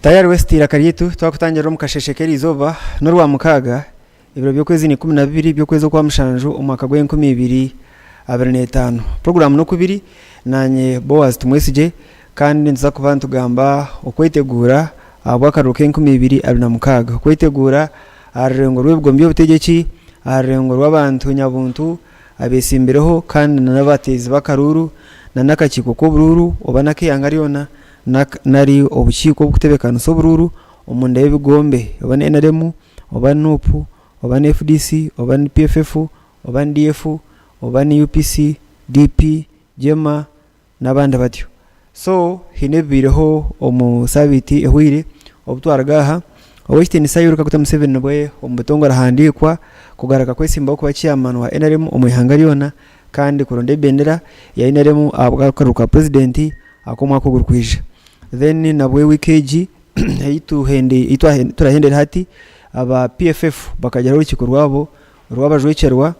Tayari westira karietu twakutangira mu kasheshekeri izoba no rwa mukaga ibiro byo kwezi ni 12 byo kwezi kwa mshanju umwaka gwa 2025 program no kubiri nanye Boaz tumwesije kandi nza kubantu gamba okwetegura abwakaruke 2025 kwetegura arengo rwebwo mbyo butegeki arengo rw'abantu nyabuntu abesimbireho kandi n'abatezi bakaruru na nakakiko ko bururu obanake yangariyona nari obukiko bukutebekana so bururu omunda y'ebigombe obane NRM obane NUP obane FDC obane PFF obane DF obane UPC DP Jema nabandi batyo so hinebireho omusabiti ehwire obutwaragaha obwitini sayuruka kuta Museveni nabwe omutongo arahandikwa kugaraka kwesimba ko bakiamana wa NRM omwihangariyona kandi kuronde bendera ya NRM abwakaruka president akomwa ko gurkwije then nabwe wikeji turahendera hati aba PFF bakajya urukiko rwabo rwabajwecerwa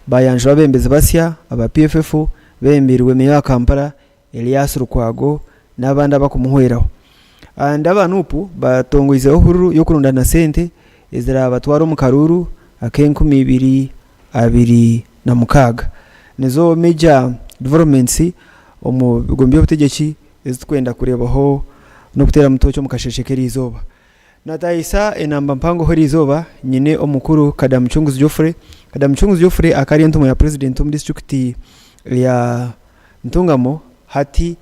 bayanje babembeze basya aba PFF bembiriwe meya Kampala Elias Rukwago nabandi bakumuhweraho and abanupu batongoizeho hururu yo kurundana sente ezira batwaro mu karuru akenku 2026 nizo major developments omu bigombe butegeki ezikwenda kurebaho no kutera mutocho mukasheshekeri izoba natayisa enamba mpango hori izoba nyine omukuru Kadamchunguzi Geoffrey akari ntumo ya president mu district ya Ntungamo hati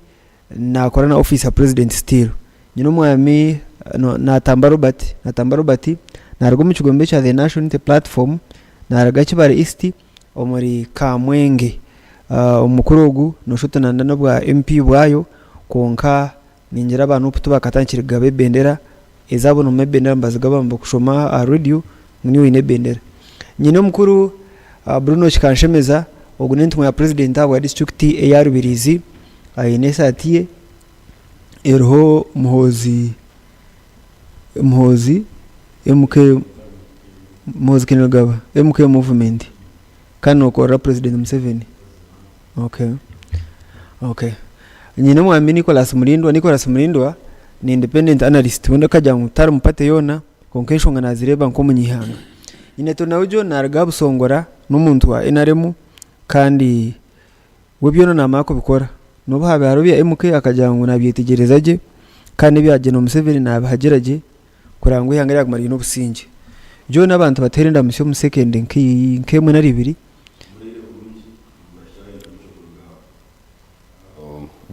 na korana office ya president still nyine mwami Natamba Robert narago mu kigombe cha the national platform naraga kibare east omuri Kamwenge omukuru ogu no shotana ndanobwa MP bwayo konka ningira abantu tubakatangira gabe bendera ezabo no mebendera mbazigaba mbakushoma a radio niyo ine bendera nyine mukuru Bruno Chikanshemeza ogunentu ya president wa district ya Rubirizi ayinesa atiye erho muhozi MK kinogaba MK movement kano ko president Museveni okay nyine mwami Nicholas Murindwa ni independent analyst wenda kajya mutara mupate yona konkesho nganazireba nko munyihanga nyine tonawujo naragabusongora n'umuntu wa NRM kandi webyo namako bikora nubu habe harubiya MK akajyango nabyitegerezaje kandi byaje no Museveni nabahageraje kurangwa ihangara kumara no businge jo nabantu baterenda musyo mu second nkemwe na ribiri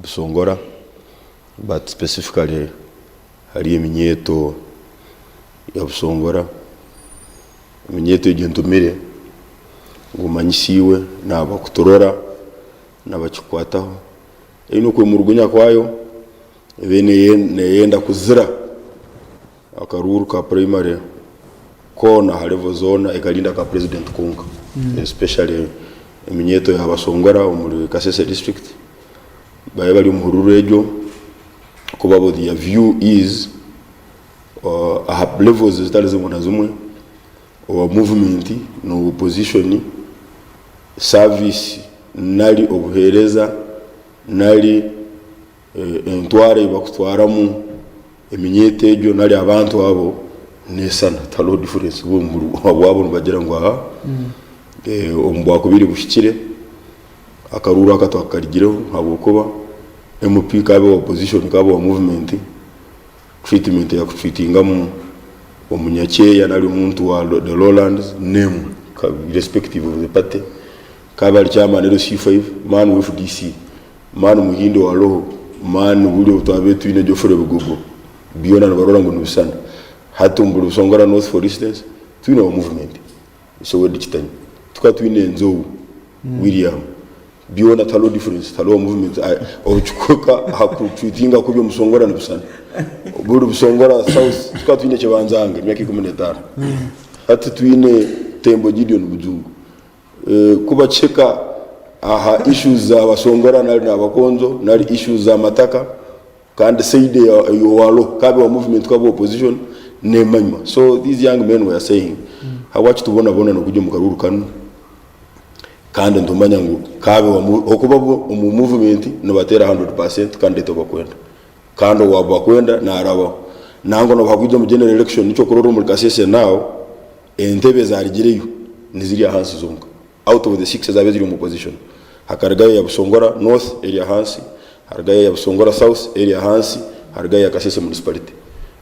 Busongora but specifically hari eminyeto ya Busongora eminyeto y'entumire ngumanyisiwe nabakutorora nabakikwataho ino kwe murugunya kwayo bene yenda kuzira akaruru ka primary kona halevo zone ekalinda ka president kunka especially eminyeto ya Basongora muri Kasese district baye bali muhururu ejo kuba the view is have levels zitali zimwe zimwe or movement no opposition service nali obuhereza nali entware bakutwaramu eminyete ejo nali abantu abo nesana talo difference bumuru wabo bagira ngo aha ombwa kubiri bushikire akaruru akatwakarigireho habukoba MP kabe opposition kabe wa movement treatment ya kutreatinga mu omunyake ya nali umuntu wa the lowlands name respective of the party kabe ali chairman ero C5 man with DC man muhindo wa roho man buli utabetu ine Geoffrey Bugogo biona barora ngo nubisana hatumbulu Busongora North for instance twina wa movement so we ditanye tukatwine nzo William biona talo difference talo movement ochukoka hakutwinga kubyo Busongora nubisana buri Busongora south tukatwine kibanzanga myaka 15 hati twine Tembo Gideon Bujungu kuba cheka aha issues za Basongora nali nabakonzo nali issues za mataka kandi side yo walo kabe wa movement kabe opposition nemanywa so these young men were saying hawachi tubona no kujya mu karuru kanu kandi ntumanya ngo kabe okuba mu movement no batera 100% kandi to bakwenda kandi wabakwenda na araba nango no bakwizo mu general election nico kororo mu kasese now entebe zarigireyo niziri hansi zonka out of the 6 zabe ziri mu position hakaragaye ya Busongora North area hansi haragaye ya Busongora South area hansi haragaye ya Kasese municipality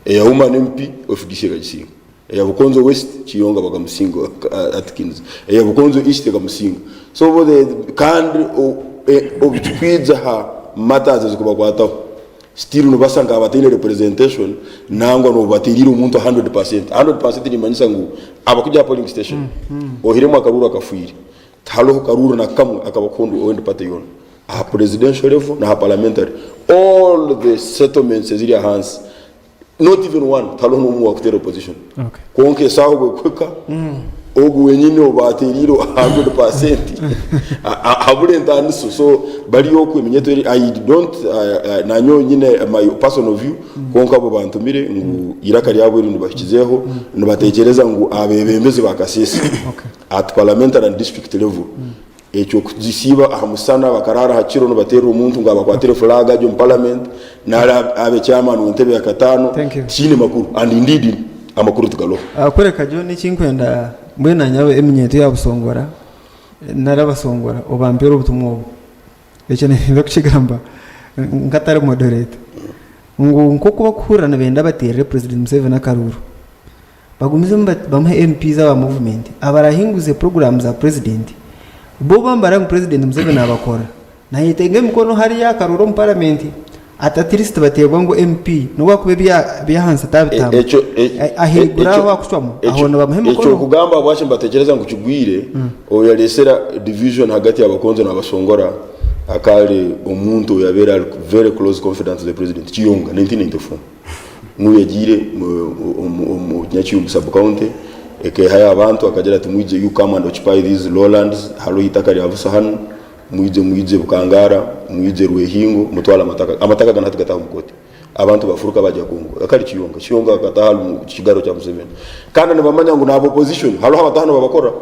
ya Human MP of Gishega Gisinga ya Bukonzo West Chiyonga bagamusingo Atkins ya Bukonzo East bagamusingo so the kind of twidza ha matters zikuba kwataho still no basanga abatine representation nangwa no batirira umuntu 100% nimanyisa ngo abakuja polling station ohiremo akarura kafuire talo karura na kamwe akabakondo oende pate yona a presidential level na parliamentary all the settlements ziri hands not even one talo no mu akutera opposition okay konke saho kweka ogu wenyine obatiriro 100% habure ndaniso so bari yoko iminyeto I don't nanyo nyine my personal view konka abo bantumire ngo irakari yabo iri nubashizeho nubatekereza ngo abebembeze bakasisi at parliamentary and district level echo kuzisiba ahamusana bakarara hakiro nubatera umuntu ngo abakwatire flag ajo mu parliament na abe chairman w'intebe ya katano chine makuru and indeed amakuru tukalo akoreka jo ni kinkwenda mbwena nyawe eminyeto ya Busongora narabasongora obampero ubutumwo echo ne bakishigamba ngatare moderate ngo nkoko bakurana benda batere president Museveni akaruru bagumize bamuhe MP za movement abarahinguze program za president bo bambara ngo president Museveni abakora na yitenge mkono hari ya karuro mu parliament atatiriste batebwa ngo MP no bakube bya hansa tabitamba ahigura wakushwamo ahona bamuhe mkono echo kugamba bwashe mbatekereza ngo kigwire oya lesera division hagati y'abakonzo n'abasongora akali omuntu yabera very close confidence to the president Chiyonga 1994 muyagire mu nyachi sub county eke haya abantu akagera tumuje you come and occupy these lowlands halo itakari avusa hano muyije bukangara muyije ruehingo mutwala amataka ganatu gataho mukoti abantu bafuruka bajya kungo akari Chiyonga akatahalu mu kigaro cya Museveni kandi nibamanya ngo nabo opposition halo abatahano babakora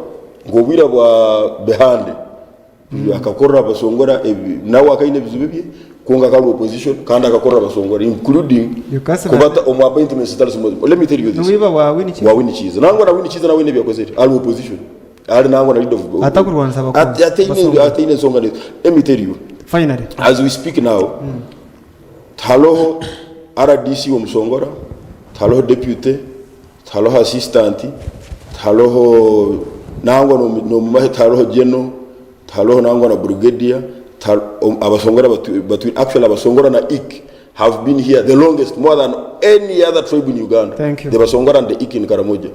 ngo bwira bwa behande akakora Basongora nawe akaine bizubibye kunga ka opposition kandi akakora Basongora including kubata omu appointment status let me tell you this wiba wa wini chiza nango na wini chiza nawe nebya kozeti all opposition all nango na lead of atakurwanza bakora atine songa let me tell you finally as we speak now talo RDC wa Musongora talo deputy talo assistant talo nango no mahe talo general talo nango na brigadier abasongora batu actually abasongora na ik have been here the longest more than any other tribe in Uganda the basongora and the ik in Karamoja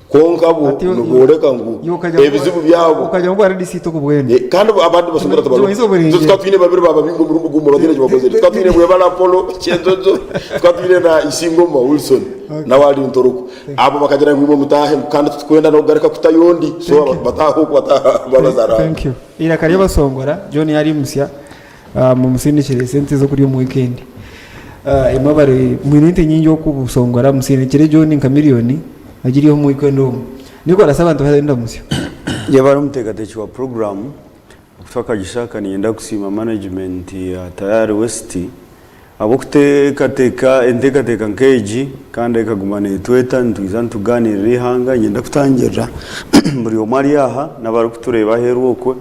konkabo nugoreka ngu ebizibu byabo ukajya ngo RDC to kubwene kandi abandi basongora tabalo tukatwine babiri baba bingo murundu gumo badine bakoze tukatwine bwebala Polo cyenzozo tukatwine na Isingoma Wilson na wali ntoruko abo bakagera ngwimo mutahe kandi tukwenda no gareka kutayondi so bataho babazara thank you ira kariya basongora John yari musya mu musindikire sente zo kuri mu weekend imabare mwinite nyingi yo kubusongora musindikire John nka miliyoni agiriyo mu weekend niko arasaba abantu bagenda musyo yabara umutegatechi wa program kutoka gishaka nienda kusima management ya Tayari West abo kutekateka entekateka nkeji kandi kagumane tweta ntuzantugani rihanga nyenda kutangira muri omari aha nabari kutureba heruko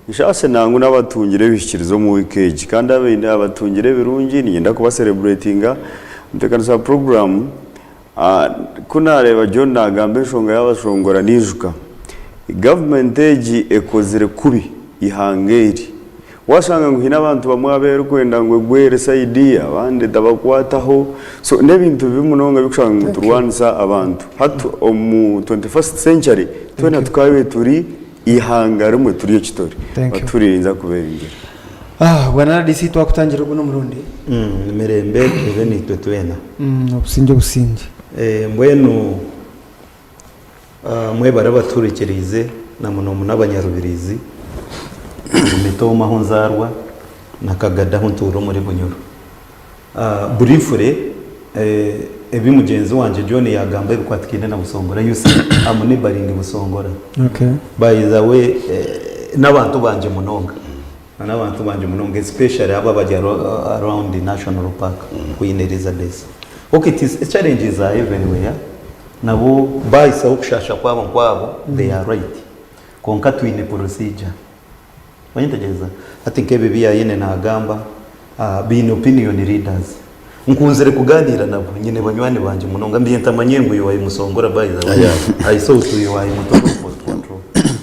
ishase nangu nabatungire bishikirizo mu weekend kandi abende abatungire birungi nyenda kuba celebratinga umutekanisa program kuna reba John nagambe shonga y'abashongora nijuka government eji ekozire kubi ihangeri wasanga ngo hina abantu bamwe abere kwenda ngo gwere side abandi dabakwataho so nebintu bimunonga bikushanga turwanza abantu hatu mu 21st century twena tukawe turi ihangara mu turi kitori baturinza kuberingira bwana RDC twakutangira ugo no murundi mirembe eveni twetwena obusinge mbwenu mwe barabaturikirize na muno n'abanyarubirizi mitoma honzarwa nakagada honturo muri Bunyoro briefly ebi mugenzi wanje John yagamba bikwatikine na Busongora yuse amune baringi Busongora okay by the way n'abantu banje munonga especially aba bajya around the national park kuyinereza desi okay, it is a challenges are everywhere nabo bayisaho kushasha kwabo they are right konka twine procedure wanyitegeza ati nkebe biyayene nagamba being opinion leaders nkunzere kuganira nabo nyine banywane banje munonga mbiye ntamanyengo yo wayimusongora bayiza I saw to you wayimutoka post control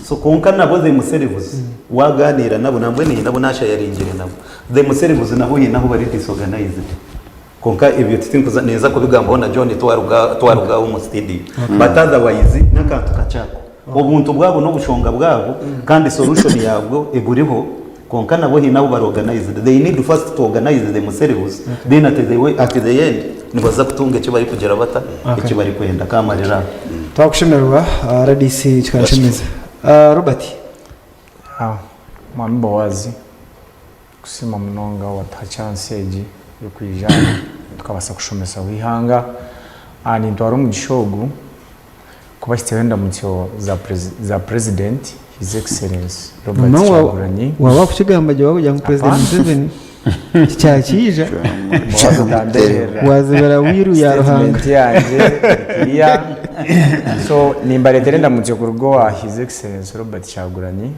so konka nabo they muservice waganira nabo nambwe ni nabo nasha yaringire nabo they muservice naho yinaho bari disorganized konka ibyo tutinkuza neza ko bigambo na John twaruga mu studio but otherwise nakantu kachako ubuntu bwabo no bushonga bwabo kandi solution yabwo iburiho konka nabo hinabo barorganized they need first to organize themselves then at the end nibaza kutunga icyo bari kugera bata icyo bari kwenda kamarira twakushemerwa RDC cyashimiza Robert mwana Bowazi kusima munonga wa chance eji yo kwijana tukabasa kushomesa wihanga ani ntwaro mu gishogu kuba kitenda mutyo za president his excellence Robert Chagulanyi wa kuchigamba jwa kujya mu president Museveni cyakija wazibara wiru ya ruhanga yanje so nimbaretere ndamutse ku rugo wa his excellence Robert Chagulanyi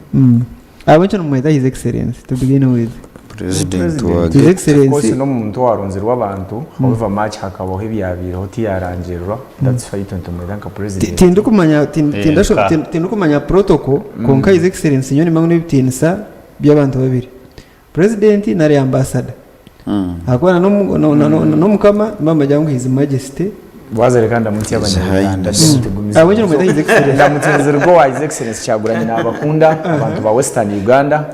abonye no mweda his excellence to begin with president wa his excellence kose no muntu warunze rw'abantu however match hakabaho ibyabiro hoti yarangirwa that's why tontomweda nka president tindukumanya protocol konka his excellence nyoni mangu bitinsa by'abantu babiri president na ambassador akwana no mukama mama jangu his majesty wazere kandi amunsi y'abanyarwanda abonye no mweda his excellence ndamutse rwo wa his excellence Chagulanyi nabakunda abantu ba Western Uganda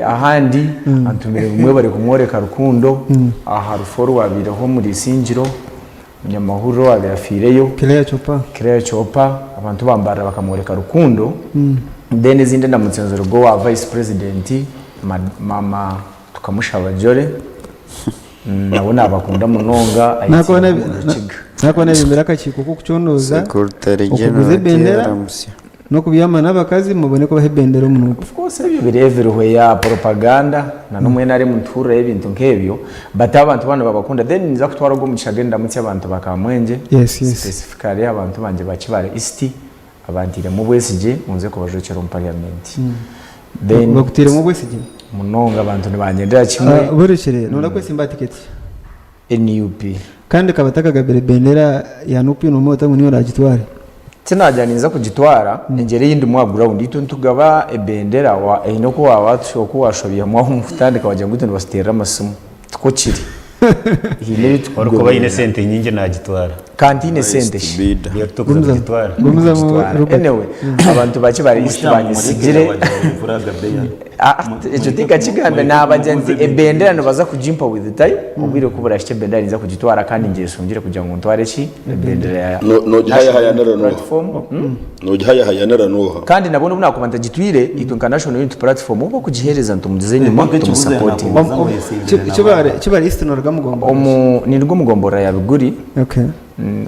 ahandi antumire umwe bari kumworeka rukundo aha ruforo wabiraho muri Singiro Nyamahuro wabiafireyo Claire Chopa abantu bambara bakamworeka rukundo then izindi ndamutse rwo wa vice president mama tukamushaba Jore nabona abakunda munonga nakone bimera kachiko kukuchonoza secretary general no kubyama nabakazi mubone ko bahebendera umunuko of course ibyo biri everywhere ya propaganda na numwe nari muntura y'ibintu nkebyo but abantu bana babakunda then nza kutwara go mucagenda mutse abantu bakamwenje specifically abantu banje bakibare East abantire mu bwesije unze ko bajokera mu parliament then bakutire mu bwesije munonga abantu nibangendera kimwe borekere nona ko simba ticket NUP kandi kabataka gabere bendera ya NUP no mota ngo niyo ragitware tinajaniza kugitwara ingere yindi mwa ground ito ntugaba ebendera wa inoko wa watu ko washobiye mwa umufutandika wajya ngo tuntu basitera amasomo tuko kiri hile ko bayine sente nyinge nagitwara kantine sente yakutokuza gitwara anyway abantu baki bari istibanye sigire ejo tika kiganda nabagenzi ebendera no baza kujimpa with the time ubwire ko burashye bendera niza kugitwara kandi ngeso ngire kugira ngo ntware ki ebendera ya no jihaya hayanara no kandi nabone ubuna komanda gitwire international unit platform uko kugihereza ntumudize nyuma tumusupport kibare East Norga mugombo ni rwo mugombora ya biguri okay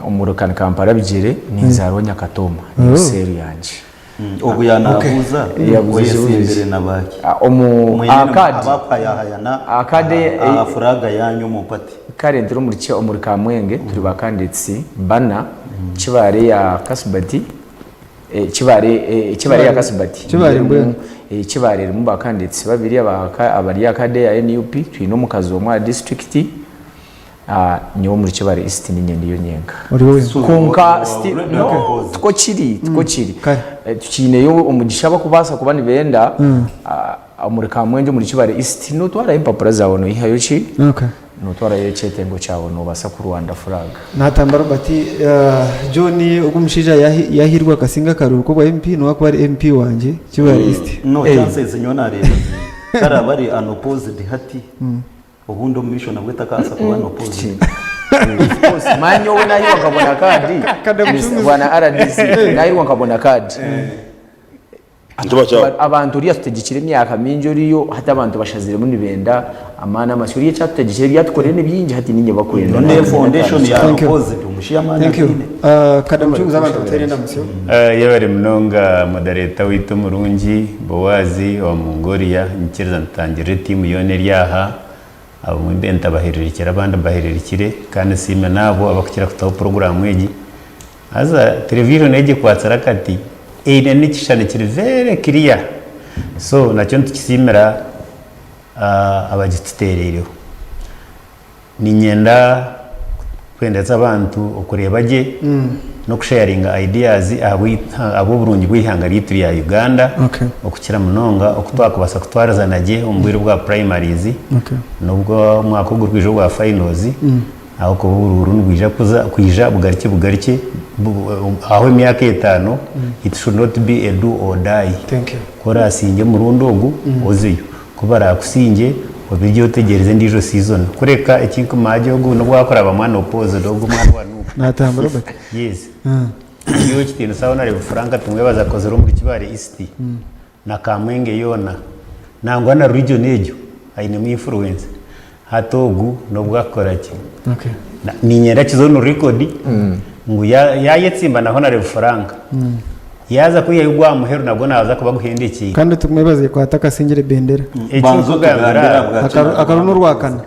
umurukana Kampala bigire n'inzaro Nyakatoma ni seri yanje ubu yanabuza imbere nabaki akade afuraga yanyu mu pati karendero muri cyo muri Kamwenge turi bakanditsi bana kibare ya Kasubati kibare ya Kasubati kibare mu bakanditsi babiri abari akade ya NUP twino mu kazo mu district nyo muri kibare East n'inyendi yo nyenga kunka no tuko kiri tukine yo umugisha bakubasa kubani benda muri Kamwenge muri kibare East no twara impapuro zawo no ihayo ki no twara yechetengo cyawo no basa ku Rwanda flag natambara bati John ugumushija yahirwa kasinga karuko kwa MP no akwa MP wanje kibare East no chances nyona rero karabari unopposed hati ubundo mission abweta kasa kuba unopposed manyo we nayo akabona kadi bwana RDC nayo akabona kadi abantu uriya tutegekire imyaka minjo riyo hata abantu bashazire muri benda amana amasuri y'acyategekire byatukoreye n'ibingi hati ninye bakoreye none foundation ya opposite umushiyamana kadamucuza abantu baterenda musyo yabari munonga moderator wito murungi Bowazi wa Mongolia nkiriza ntangire team yone ryaha abo mu benta bahererikira abandi bahererikire kandi sime nabo abakira kutaho program egi aza television egi kwatsara kati ine nikishane kiri very clear so nacyo tukisimira abagituterereho ni nyenda kwendeza abantu okureba je no kusharinga ideas abo burungi bwihanga ritu ya Uganda okukira munonga okutwakubasa kutwaraza naje ombwiro bwa primaries nubwo mwako gurwijo bwa finals aho ko bururu nubwija kwija bugarike aho imyaka 5 it should not be a do or die. Thank you. Kora asinge murundo ogu oziyo kubara kusinge obijyo tegereze ndijo season kureka ikinko majyogo no gwakora abamwana opposite ogu mwana wanu natambara bak yes iyo kitino sawa na Franka tumwe bazakozero muri kibare east na Kamwenge yona nangwa na region ejo aine mu influence hatogu no bwakora ki ni nyera kizo no record ngo yayetsimba naho na Franka yaza kuyigwa muheru nabwo naza kuba guhendiki kandi tumwebaze ko ataka singire bendera banzo tugambira akaruno rwakana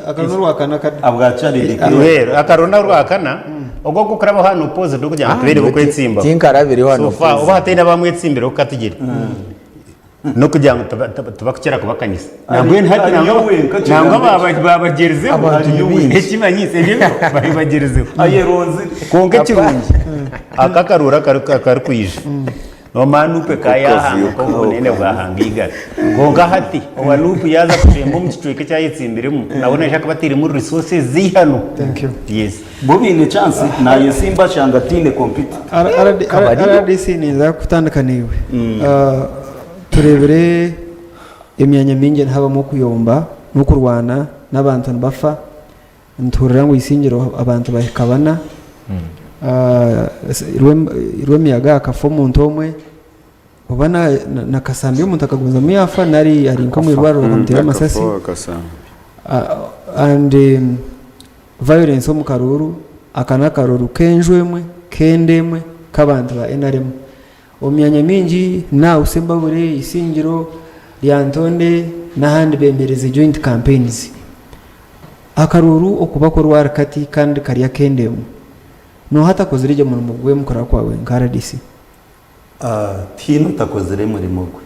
akaruno rwakana abwacari rero akaruno rwakana ubwo gukoramo hano pose do kujya tubere bwo kwetsimba tinkarabiri hano so fa ubatenda bamwetsimbira ukatugera no kujya tubakukira kubakanyisa nabwo ntati nangwa babagereze ekimanyise byo babagereze ayeronze konke kirungi akakarura karukuyije no manupe kaya ko bunene bwahangiga gonga hati owa loop yaza kutemba mu kitweke cyayitsimbiremo nabona shaka batiri muri resources zihano. Thank you. Yes bobine chance na yesimba shangatine compete RDC niza kutandukaniwe turebere imyanya mingi ntabamo kuyomba no kurwana n'abantu bafa nturira ngo isingiro abantu bakabana irwe miyaga akafo muntu omwe ubana nakasambi umuntu akaguza muyafa nari ari nko mu rwaro bakamutera amasasi and violence mu karuru akana karuru kenjwemwe kendemwe kabantu ba NRM omyanya mingi na usembabure isingiro lyantonde n'ahandi bembereza joint campaigns akaruru okubakorwa rakati kandi kariya kendemwe no hata kozirije mu mugwe mukora kwawe nkaradisi tino takozere muri mugwe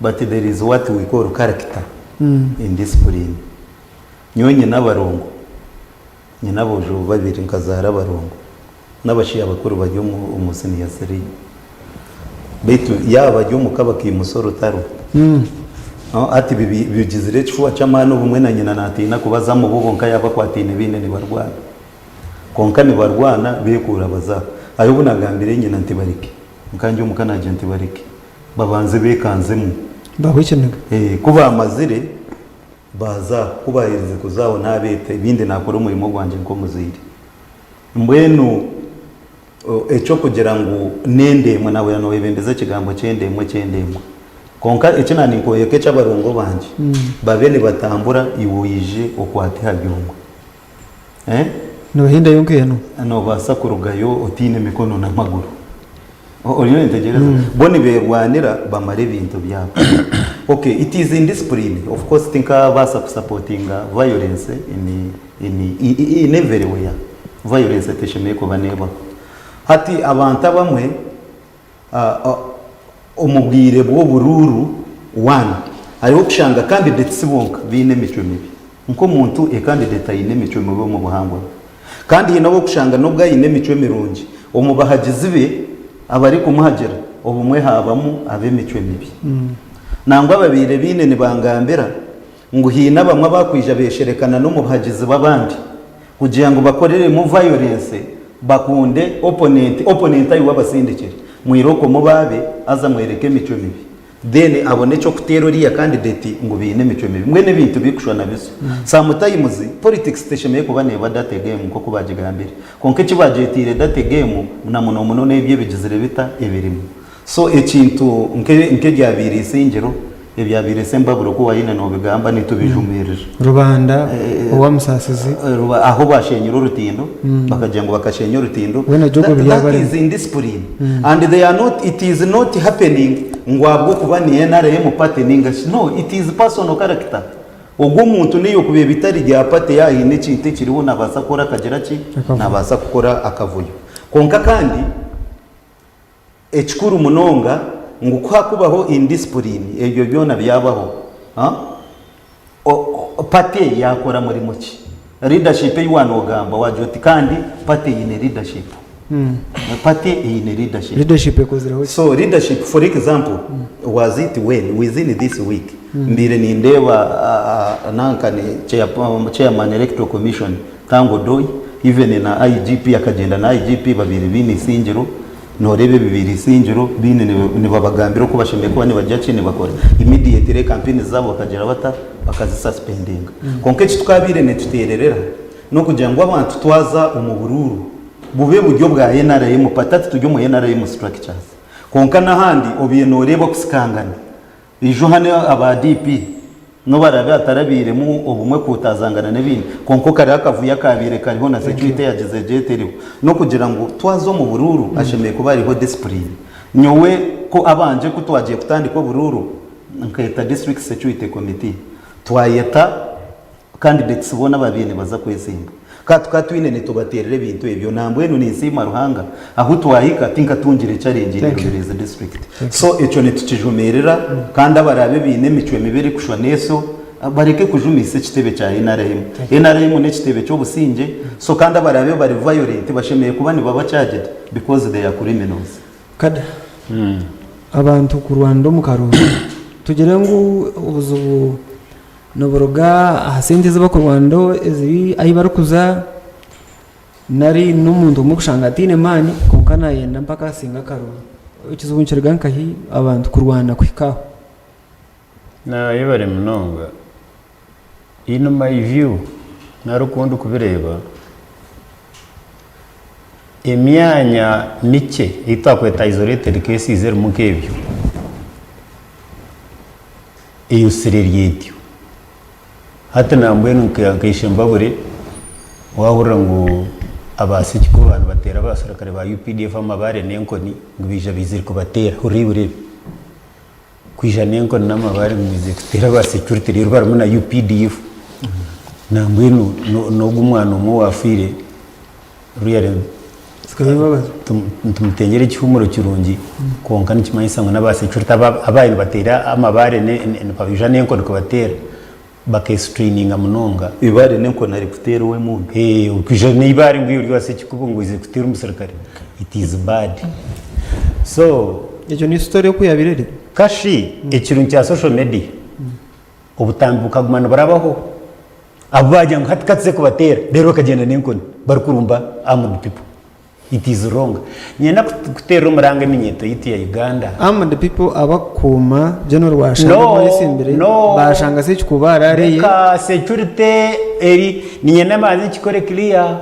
but there is what we call character in discipline nyonye n'abarongo nyina bojo babiri nkazara barongo n'abashiya bakuru bajyo mu umusini ya seri betu yaba jyo mukabaki musoro taro ati bigizire chwa chamano bumwe na nyina natina kubaza mu bubo nkayaba kwatine bine ni barwana konka ni barwana bekura baza ayo bunagambire nyina ntibarike nkanje umukanaje ntibarike babanze bekanzemu bahwikenaga kuba amazire baza kubahirize kuzaho nabete bindi nakora umurimo gwanje nko muziri mbwenu echo kugira ngo nendemwe nawe yano bendeza kigambo cyendemwe konka echo nani ko yeke cy'abarongo banje babene batambura iwuyije okwati habyungo no hinda yonke yano no basakurugayo otine mikono na maguru oriyo ntegereza boni berwanira bamare bintu byabo. Okay, it is indiscipline of course tinka basa supporting violence in everywhere violence teshemeye ko baneba hati abantu bamwe umubwire bwo bururu one ariho kushanga candidates bonka bine mico mibi nko muntu candidate ayine mico mibi mu buhangwa kandi nabo kushanga nubwo ayine mico mirungi umubahagizi be abari kumuhagera ubumwe habamo abe mico mibi nangwa babire bine ni bangambera ngo hina bamwe bakwija besherekana no mubahagizi babandi kugira ngo bakorere mu violence bakunde opponent ayi wabasindikira mwiroko mubabe aza mwereke mico mibi then abone cyo kuteroriya candidate ngo bine mico mibi mwene bintu bikushwana biso samutayimuzi politics station yeko bane badate game ko kubagigambira konke kibajetire date game na muno nebye bigizire bita ebirimo so ekintu nke byabiri isingiro ebyabiri sembaburo ko wayine no bigamba nitubijumirije rubanda uwa musasizi aho bashenyura urutindo bakagira ngo bakashenyura urutindo that is indiscipline and they are not, it is not happening ngwabwo kubaniye NRM partnering no, it is personal character ubwo umuntu niyo kubeba bitari rya pate yahine kintu kiriho nabasa kora akagera ki nabasa gukora akavuyo konka kandi ekikuru munonga ngo kwakubaho indiscipline ebyo byona byabaho pate yakora muri muki leadership y'wanogamba wajoti kandi pate yine leadership pate yine leadership ekozeraho so leadership for example was it when within this week mbire nindeba nankane chairman electoral commission tango doi even na IGP akagenda na IGP babiri bini singiro norebe bibiri singiro bine ni babagambira ko bashemeye ko bane bajya cine bakora immediate campaign zabo bakagera bakazi suspending konke tukabire ne tutererera no kugira ngo abantu twaza umubururu bube buryo bwa NRM patati tujye mu NRM structures konka nahandi obiye noreba kusikangana ijo hane aba DP no barabe atarabiremo ubumwe kutazangana n'ibindi konko kare akavuya kabire kariho na security yagize jeteriwe no kugira ngo twazo mu bururu ashemeye kuba ariho discipline nyowe ko abanje kutwagiye kutandika bururu nkayeta district security committee twayeta candidates bona babine baza kwesimba katwine nitubaterere bintu ebyo nambwenu nisima ruhanga aho twahika tinka tungire challenge in district so echo netukijumerera kandi abarabe bine micwe mibere kushwa neso bareke kujumise kitebe cha NRM ne kitebe cyo businje so kandi abarabe bari violent bashemeye kuba ni baba charged because they are criminals kada abantu ku Rwanda mu Karuhu tugere ngo ubuzu noboroga ahasenteze bako Rwanda ezi ayibarukuza nari n'umuntu mukushangatine mani konkana yenda mpaka singa Karuhu ikizubunchirganka hi abantu ku Rwanda kwikaho na yebare mnonga in my view narukundo kubireba emyanya nike itakweta isolated cases zero mukebyo iyo sereriyetyo hata nambwenu nkayishemba buri wahura ngo abasiki ko abantu batera abasirikare ba UPDF amabare nenkoni ngibija biziri kubatera uribure kwija nenkoni namabare ngiziri kutera ba security rero barimo na UPDF nambwenu no gumwana umwe wafire ruyare tumutengere cyumuro kirungi konka nikimanyisanga n'abasecurity abayini batera amabare ne pavija nenkoni kubatera bakestreaninga munonga ibare nenko nari kutera we muntu ukije ne ibare ngwiyo ryose kikubunguize kutera umusirikare it is bad so ejo ni story yo kuyabirere kashi ekirungi cya social media ubutambuka gumana barabaho abajya nkatkatse kubatera rero kagenda nenkoni barukurumba armed people it is wrong nyena kutera umuranga minyeto yiti ya Uganda armed people abakuma general washanga muri simbere bashanga se kubarareye ka security eri nyena mazi kikore clear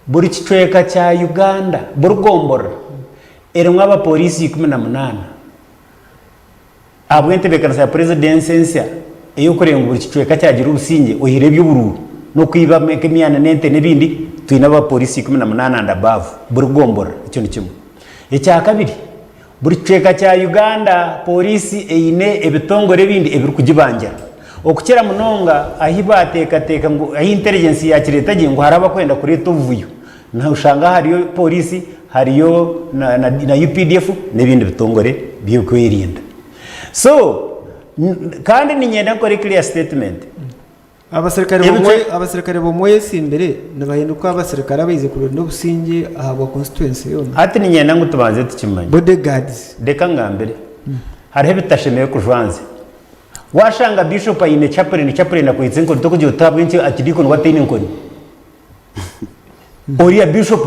buri kicweka cya Uganda burugombora eri mwaba polisi 18 abwente bekanasa president sensia iyo kurenga buri kicweka cyagira ubusinge ohirebye ubururu no kwiba mekemyana nente nebindi twina ba polisi 18 and above burugombora icyo ni kimwe icya kabiri buri cweka cya Uganda polisi eine ebitongore bindi ebiri kugibangira okukira munonga ahibateka ngo ahi intelligence ya kireta ngo haraba kwenda kuri tuvuyo na ushanga hariyo polisi hariyo na UPDF nebindi bitongore byo kwirinda so kandi ni nyenda ko clear statement abasirikare bomoye simbere nabahinduka abasirikare abize ku no businge ahabwa constituency yone ati ni nyenda ngo tubanze tukimanye bodyguards deka ngambere hariho bitashemeye kujwanze washanga bishop ayine chaplain akwitse ngo tokugiye utabwinki akidiko ngwatine nkoni Oria bishop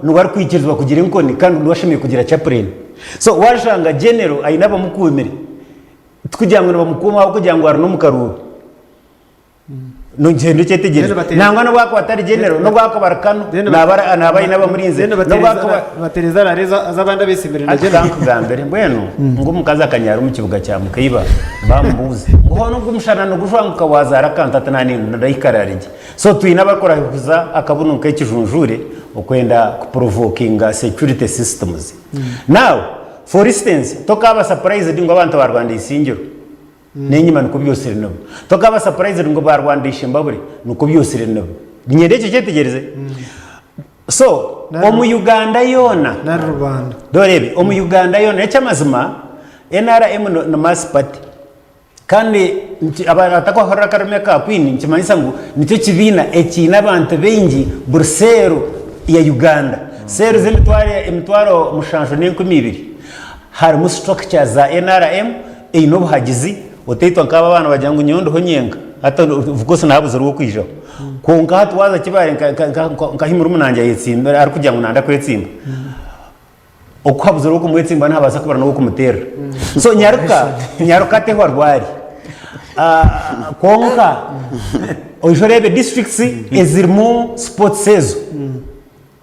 nuwari kwikirizwa kugira inkoni kandi washemeye kugira chaplain so washanga general ayinaba mukumere tukujyangwe n'abamukuma kugira ngo arno mukaruru no ngendo cyetegereje nangwa no bwako batari general no bwako barakano nabaye n'abamurinze no bwako batereza rareza azabanda besimbere na general ngambere mbwenu ngo mukaza kanyara mu kibuga cya mukayiba bambuze ngo no gumushana no gushwanguka wazara kantata nani ndayikararije so twina bakora kuza akabunuka ikijunjure ukwenda kuprovokinga security systems now for instance tokaba surprised ngo abantu barwanda isingiro nenyima nuko byose rinabo tokaba surprise ngo barwandishe mbabure nuko byose rinabo nyende cyo cyetegereze so omu Uganda yona na Rwanda dorebe omu Uganda yona ecyamazima NRM na Mass Party kandi abatakwa horra karume ka kwini nkimanyisa ngo nicyo kibina ekina abantu bengi Brussels ya Uganda seru emitwaro mushansho n'20 hari mu structure za NRM ino buhagizi oteitwa nkaba abana bajyango nyondo honyenga hata vukoso nabuze ruwo kwijo konka hatu waza kibare nkahimura umunanje yitsimba ari kujya ngo nanda kwetsimba okwabuze ruwo kumwetsimba ntabasa kubara no kumutera so nyaruka te horwari konka ojorebe districts ezirmu sports sezo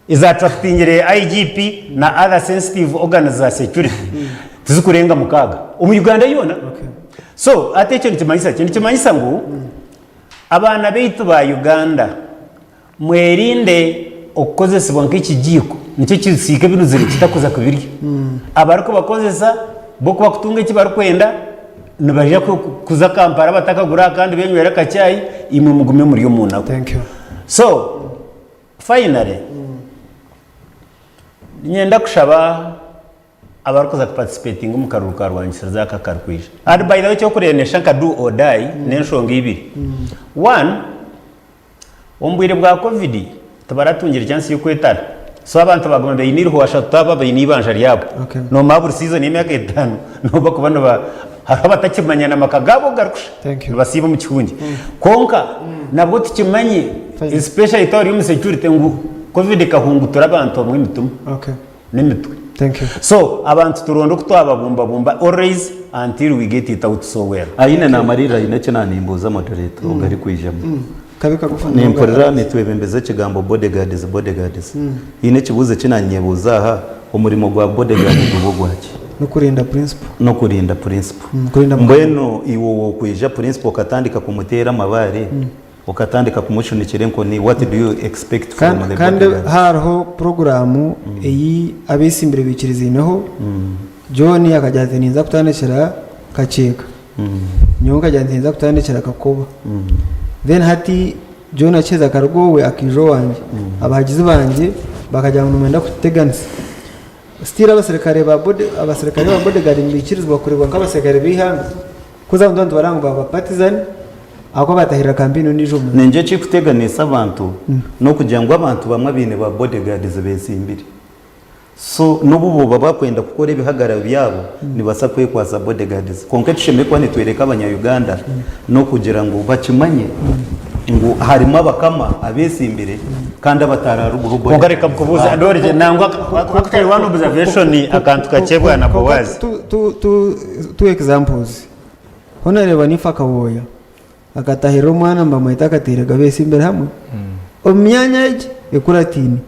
is attracting IGP na other sensitive organs za security tizikurenga mukaga mu Uganda yona so atecyo nikimanyisa ngo abana beitu ba Uganda mwerinde okozesebwa nk'ikijiko nicyo kisike binuzire kitakuza kubiryo abariko bakozesa boko bakutunga ikibari kwenda nibaje kuza Kampala batakagura kandi benywera kacyayi imwe mugume muri yo munako. Thank you. So finally nyenda kushaba abarikoza participating mu karuka rwanyisira za kakarkwije and by the way cyo kurenesha ka do or die nenshonga ibiri one ombwire bwa covid tabaratungira chance yo kwetara so abantu bagomba yiniriho washataba bayinibanja ryabo no mabur season y'imyaka 5 no bakubana ba abatakimanya na makagabo garukusha basiba mu kihundi konka nabwo tukimanye especially tori security ngo covid kahungutura abantu mu mitumba n'imitwe. Thank you. So abantu turondo kutwababumba always until we get it out so well. Aine na marira ineke na nimbuza moderator ungari kwijamo. Kabika gufana. Nimporera nitwebembeze kigambo bodyguards. Ine kibuze kinanyebuza aha umurimo gwa bodyguard ubugwaki. No kurinda principle. Mbeno iwo kwija principle katandika kumutera amabare. Ukatandika kumushunikire nko ni what do you expect from the kandi hariho programu iyi abisimbire bikirizineho John akajyaze ninza kutandikira kaceka nyonga ajyaze ninza kutandikira kakoba then hati John acheza kargowe akijo wanje abagizi banje bakajya mu mwenda kuteganisa still abasirikare ba bodyguard mbikirizwa kurebwa nk'abasirikare bihanga kuza ndonto barango ba partisan ako batahira kampino nijo ninje chikuteganisa abantu no kugira ngo abantu bamwe bine ba bodyguards besimbire so nubu baba kwenda gukora ibihagararo byabo nibasa kwekwaza bodyguards konke tushemekwa nitwereka abanya Uganda no kugira ngo bakimanye ngo harimo abakama abesimbire kandi abatararuguru kongareka kubuza ndorije nangwa kwakari one observation akantu kachebwa na Bowazi two examples honareba nifaka woya akatahira umwana mbamwita akaterega bese imbere hamwe omyanya ije ekuratini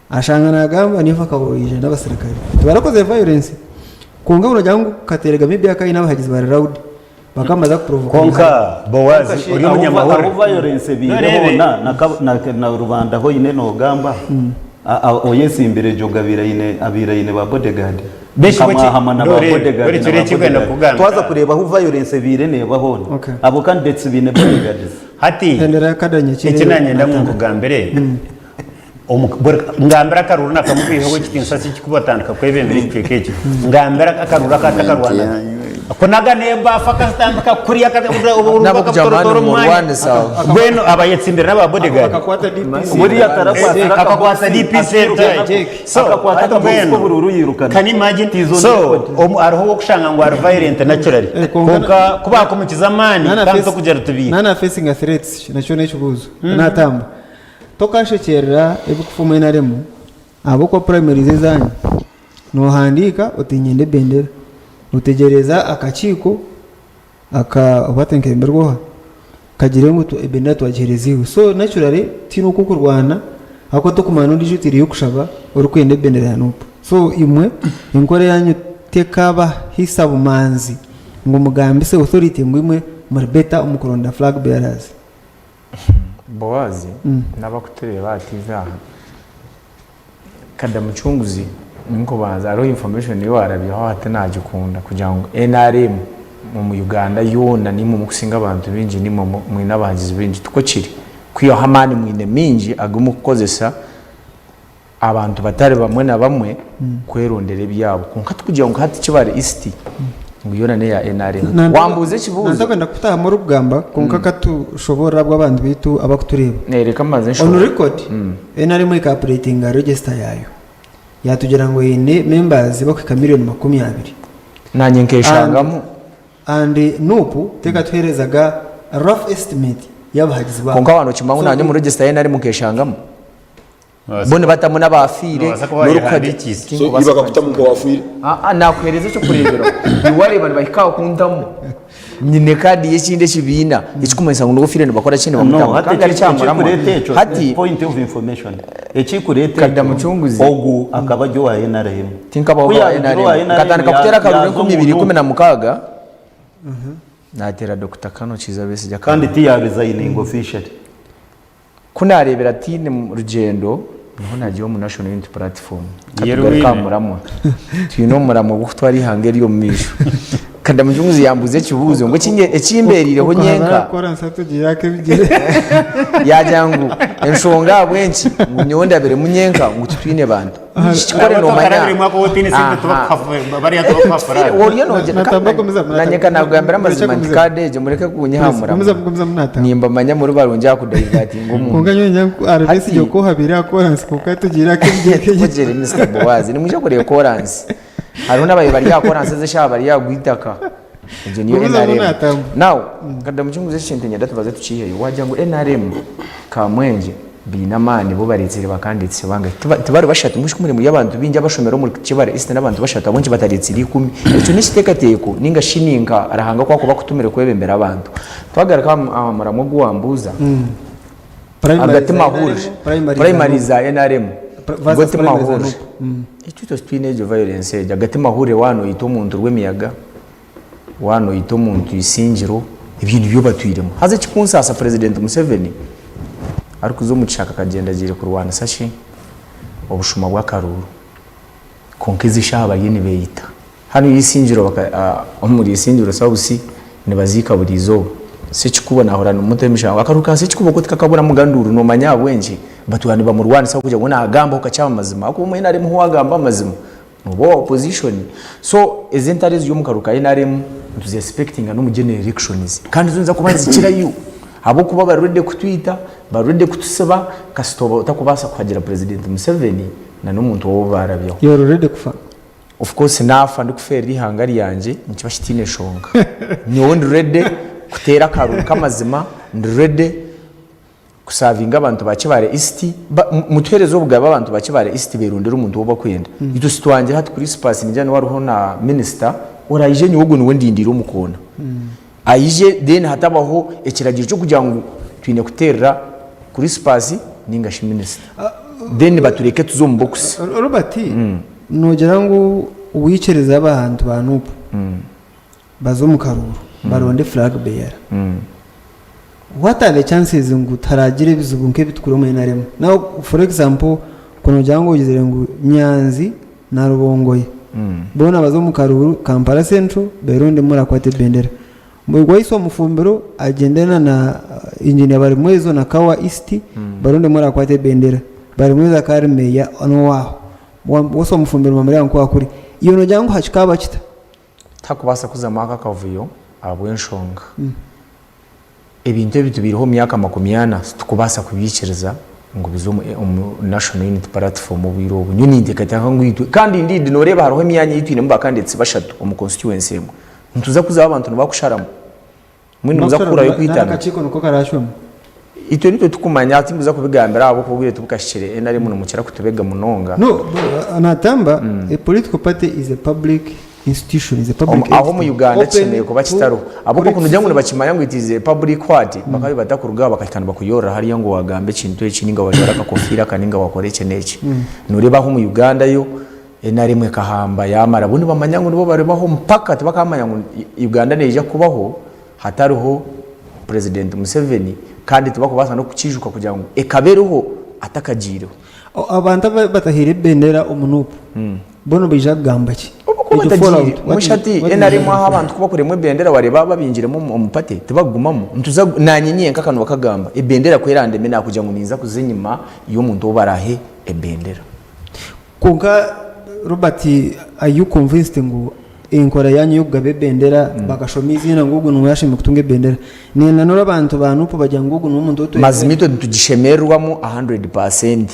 ashangana gamba nifa kawoyije n'abasirikare barakoze violence konga urajyango katerega maybe akayina bahagize bari round bakamaza kuprovoka konka Bowazi uri munyamahoro violence bireho na rubanda ho ine no gamba oyesi imbere jogabira ine abira ine ba bodyguard hamana ba bodyguard twaza kureba aho violence birene bahone abo candidates bine bodyguards hati hendera kadanye kinanye ndamungu gambere ngambera karuru nakamukwiho kitinsa kikubatandika kwebembere kwekeke ngambera akarura katakarwana kunaga nemba fakastambika kuriya urubaka torotoro mwana bweno abayetsimbira n'aba bodyguard muri akakwata DPC so akakwata bweno bururu yirukana can imagine so ariho kushanga ngo ari violent naturally konka kubako mu kizamani kandi kugera tubi nana facing a threats nacho nechubuzo natamba tokashekera ebukufuma inaremu abo kwa primary zezanyu no handika utinyende bendera utegereza akachiko watenke mbergoha kagire ngo ebenda twagereziwe so naturally tino kukurwana ako tokumana ndi jutiri yokushaba urukwende bendera yanupo so imwe inkore yanyu tekaba hisabu manzi ngo mugambi se authority ngo imwe marbeta umukoronda flag bearers Bowazi nabakutereba ativaha kada muchunguzi nko baza aro information yo arabiho hatanagikunda kugira ngo NRM mu Uganda yona ni mu kusinga abantu bingi ni mu n'abahangizi bingi tuko kiri kwiyo hamani mwine mingi agumu kukozesa abantu batari bamwe na bamwe kwerondera byabo kunka tukugira ngo hati kibare East ngo yona ne ya NRM wambuze kibuzo ndakwenda kutaha mu rugamba kunka katushobora bw'abantu bitu abakutureba nereka maze on record NRM incorporating register yayo yatugera ngo ine members bakika miliyoni 20 nanye nkeshangamo and nupu teka twerezaga rough estimate y'abahagizi ba konka abantu kimangu nanye mu register NRM nkeshangamo bone batamuna bafire n'urukadi so ibaga kutamuko wafire nakwereza cyo kurebera niwareba bahikaho kundamo nyine kandi yekinde kibina ikikumesa ngo gufire bakora kindi bamutanga kandi ari cyamuramo hati point of information ekikurete kada mucunguzi ogu akaba ryo wa NRM tinka baho wa NRM katandika kutera karure 2016 natera Dr. Kano Kizabese jya kandi tiya resigning officially kunarebera tine mu rugendo niho nagiye mu National Unity Platform kamuramo twino muramo gutwari hangeri yo misho kada mujunguzi yambuze kibuzo ngo kinye ekimberire ho nyenka akora nsatugira yake bigire yajangu enshonga bwenci munyonda bere munyenka ngo twine bantu kikore no manya oriyo no nanyeka nagambira amazima ndikadeje mureke kunyihamura nimba manya muri baronja kudayivati ngo mu kunganyonya arabesi yo ko habira akora nsiko tugira yake bigire Mr. Bowazi ni muje kore koransi hariho n'abaye bari yakoranse zishaba bari yagwitaka ibyo niyo NRM now kada mucunguze shinte nyada tubaze tuciye wajya ngo NRM kamwenje binamani bo baritsire bakanditse banga tibari bashata mushkumure mu yabantu binja bashomero muri kibare East n'abantu bashata bonje bataritsire 10 icyo nishitekateko ninga shininga arahanga kwako bakutumire kwebembera abantu twagaraka amaramo guwambuza agati mahuje primary za NRM gote mahuje icyo twineje violence agati mahure wano yito umuntu rw'emiyaga wano yito umuntu isingiro ibintu byo batwiremo haze kipunsasa president Museveni ariko zo mucaka kagenda gire ku Rwanda sashi obushuma bwa karuru konkezi shaba yini beyita hano yisingiro baka muri isingiro sausi ne bazika burizo se kikubona horana umutemisha akaruka se kikubo kotika kabura muganduru no manya bwenje batwani ba mu Rwanda sa kujya ngo nagamba ukacyama mazima ako mu NRM ho wagamba mazima bo opposition so ezentarizo yo mukaruka NRM tuzi expecting no mu general elections kandi zunza kubanza kirayo abo kuba barurde kutwita barurde kutusaba kasitoba utakubasa kuhagira president Museveni na n'umuntu wo barabyo you already kufa of course nafa ndikufera ihangari yanje nkibashitine shonga ni wondi ready kutera karu kamazima ndrede kusavinga abantu bakibare East mutwerezo bugaba abantu bakibare East berundira umuntu wo bakwenda ito sitwanje hati kuri space njane waruho na minister orayije ni wogo ni wendindira umukona ayije then hatabaho ekiragiro cyo kugira ngo twine kutera kuri space ningashi minister then batureke tuzo mu box Robert nogera ngo uwicereza abantu banupo bazo mu karuru baronde flag bearer what are the chances ngo taragire bizubu nke bitukuru mu NRM now for example kono jango ugizere ngo Nyanzi na Rubongoye bona bazo mu karuru Kampala Central beronde muri akwate bendera mugwa iso mufumbero agendana na engineer bari mwezo na Kawa East baronde muri akwate bendera bari mweza karme ya ono waho woso mufumbero mamari yanko akuri iyo no jango hachikaba kita takubasa kuzamaka kavuyo abwenshonga ebintu bitubiriho myaka 80 tukubasa kubikiriza ngo bizo National Unity Platform biro nyuni ndekata ngwitwe kandi ndidi noreba hariho imyanya yitwine mba kanditse bashatu mu constituency emwe ntuza kuza abantu nbakusharamo mwini muza kura yo kwitana nakachiko nuko karashwemo ito nito tukumanya ati muza kubigambira abo kubwire tubukashire NRM mu mukira kutubega munonga no anatamba a political party is a public institution, is a public aho mu Uganda cyane ko bakitaro abo ko kunujya ngo bakimanya ngo itize public party bakabi batakuruga bakakana bakuyora hari ngo wagambe kintu ekininga wajara kakofira kaninga wakore cyeneki nureba aho mu Uganda yo NRM kahamba yamara bundi bamanya ngo nibo barebaho mpaka bakamanya ngo Uganda neje kubaho hatariho president Museveni kandi tubakubasa no kukijuka kugira ngo ekabereho atakagiro abantu batahire bendera umunupu bono bija gamba ki ko batagiye mushati NRM aho abantu kubakoremo ibendera wareba babinjiremo mu pate tubagumamo ntuza nanyenye nk'akantu bakagamba ibendera kwerandeme nakujya ngo ninza kuzinyima iyo muntu barahe ibendera kunka Robert are you convinced ngo inkora yanyu y'ugabe bendera bagashomiza ina ngugu n'uyashime kutunga bendera ni nanora abantu banupo bajya ngugu n'umuntu oto mazimito tugishemerwamo 100%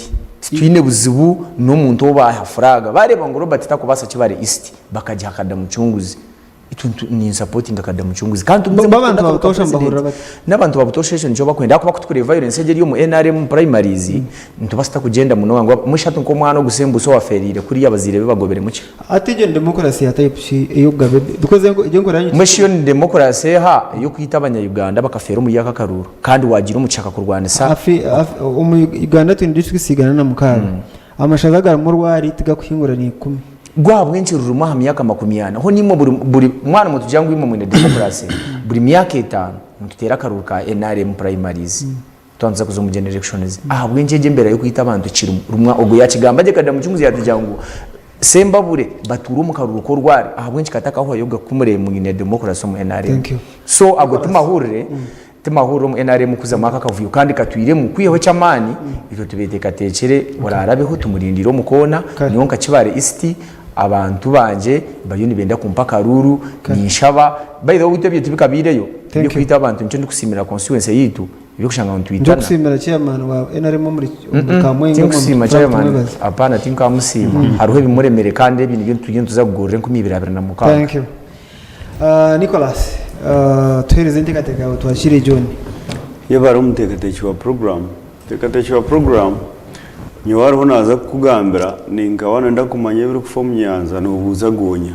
twine buzibu n'umuntu obaha fraga bareba ngo Robert takubasa kibare east bakajya hakada mucunguzi ituntu ni supporting akada mucunguzi kandi abantu babutosha mbahura bati n'abantu babutosha cyo bakwenda kuba kutukure violence yari yo mu NRM primaries ntubasta kugenda muno wangu mushatu ko mwana gusembuso waferire kuri yabazire bagobere muke atijo democracy ya type C y'ugabe because iyo ngora yanyu mashini democracy ha yo kwita abanya-Uganda bakafera mu yaka karuru kandi wagira umucaka kurwanisa afi Uganda twindisigana na mukaga amashagaga mu rwari tiga kuhingura ni 10 gwa bwenshi ruruma ha myaka 20 ho nimo buri mwana mutu jangwa imo mu democracy buri myaka 5 mututera karuru ka NRM primaries twanza kuzo mu generations aha bwenjeje mbere yo kwita abantu kiri rumwa ogo ya kigamba je kada mu cyumuzi yatujyangu sembabure baturu mu karuru ko rwari aha bwenshi kataka ho yoga kumure mu democracy mu NRM so agotuma hurire timahuro mu NRM kuza maka kavuyo kandi katwire mu kwiyeho cyamani icyo tubeteka tekere wararabeho tumurindiro mukona niyo nkakibare east abantu banje bayuni benda kumpaka ruru nishaba by the way tebye tibikabireyo byo kwita abantu nje ndikusimira constituency yitu byo kushanga ngo twitana ndikusimira chairman wa NRM muri kamwenga mu kusima chairman apana tinka musima haruhe bimuremere kandi ibintu byo tugenda tuzagurire 2020 na mukaka. Thank you Nicholas tuhereze ntekateka twashire John yebara umutekateki wa program nyawariho naza kugambira ninga wana ndakumanya biri kufa mu Nyanza no buzagonya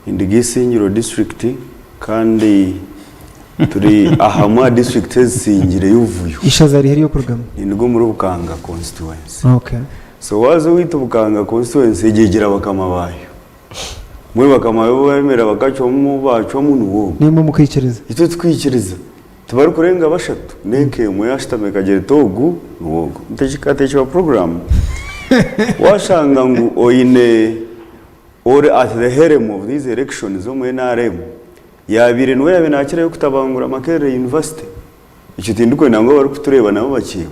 indigisingiro district kandi turi ahamwa district zingire yuvuyo ishazari heriyo program ningo muri Bukanga constituency okay so wazo wita Bukanga constituency yegera bakama bayo muri bakama bemera bakacomu bacomu nuwo nimo mukicereza ito twikiriza tubari kurenga bashatu neke muyashitame kagere togu nuwogo ndashikate wa program washanga ngo oine or at the helm of these elections zo mu NRM yabire no yabe nakira yo kutabangura Makerere University icyo tinduko nango bari kutureba nabo bakiwe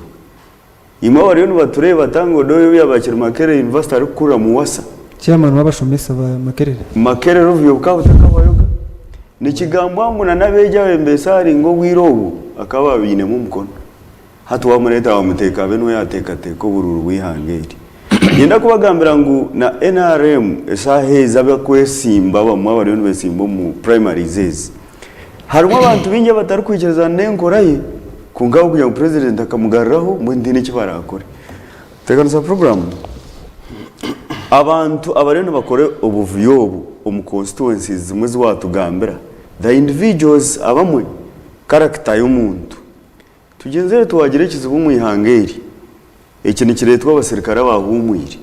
imwe bari no batureba tango doyo yabakira Makerere University ari kura mu wasa chairman wabashomesa ba Makerere ruvyo bukabutakabayoga ni kigambo nguna nabeja wembesari ngo wirobo akaba bine mu mukono hatu wa mureta wa muteka beno yatekate ko bururu wihangeri yenda kubagambira ngo na NRM esaheza bakwesimba bamwe bari no besimbo mu primaries harimo abantu binge batari kwikiriza nenkoraye kungaho kuya president akamugarraho mu ndine kibarakore tekanisa program abantu abareno bakore ubuvuyobu mu constituencies zimwe z'watugambira the individuals abamwe character y'umuntu tugenzere tuwagire kizibu mu ihangeri ikintu kiretwa abasirikare bahumwire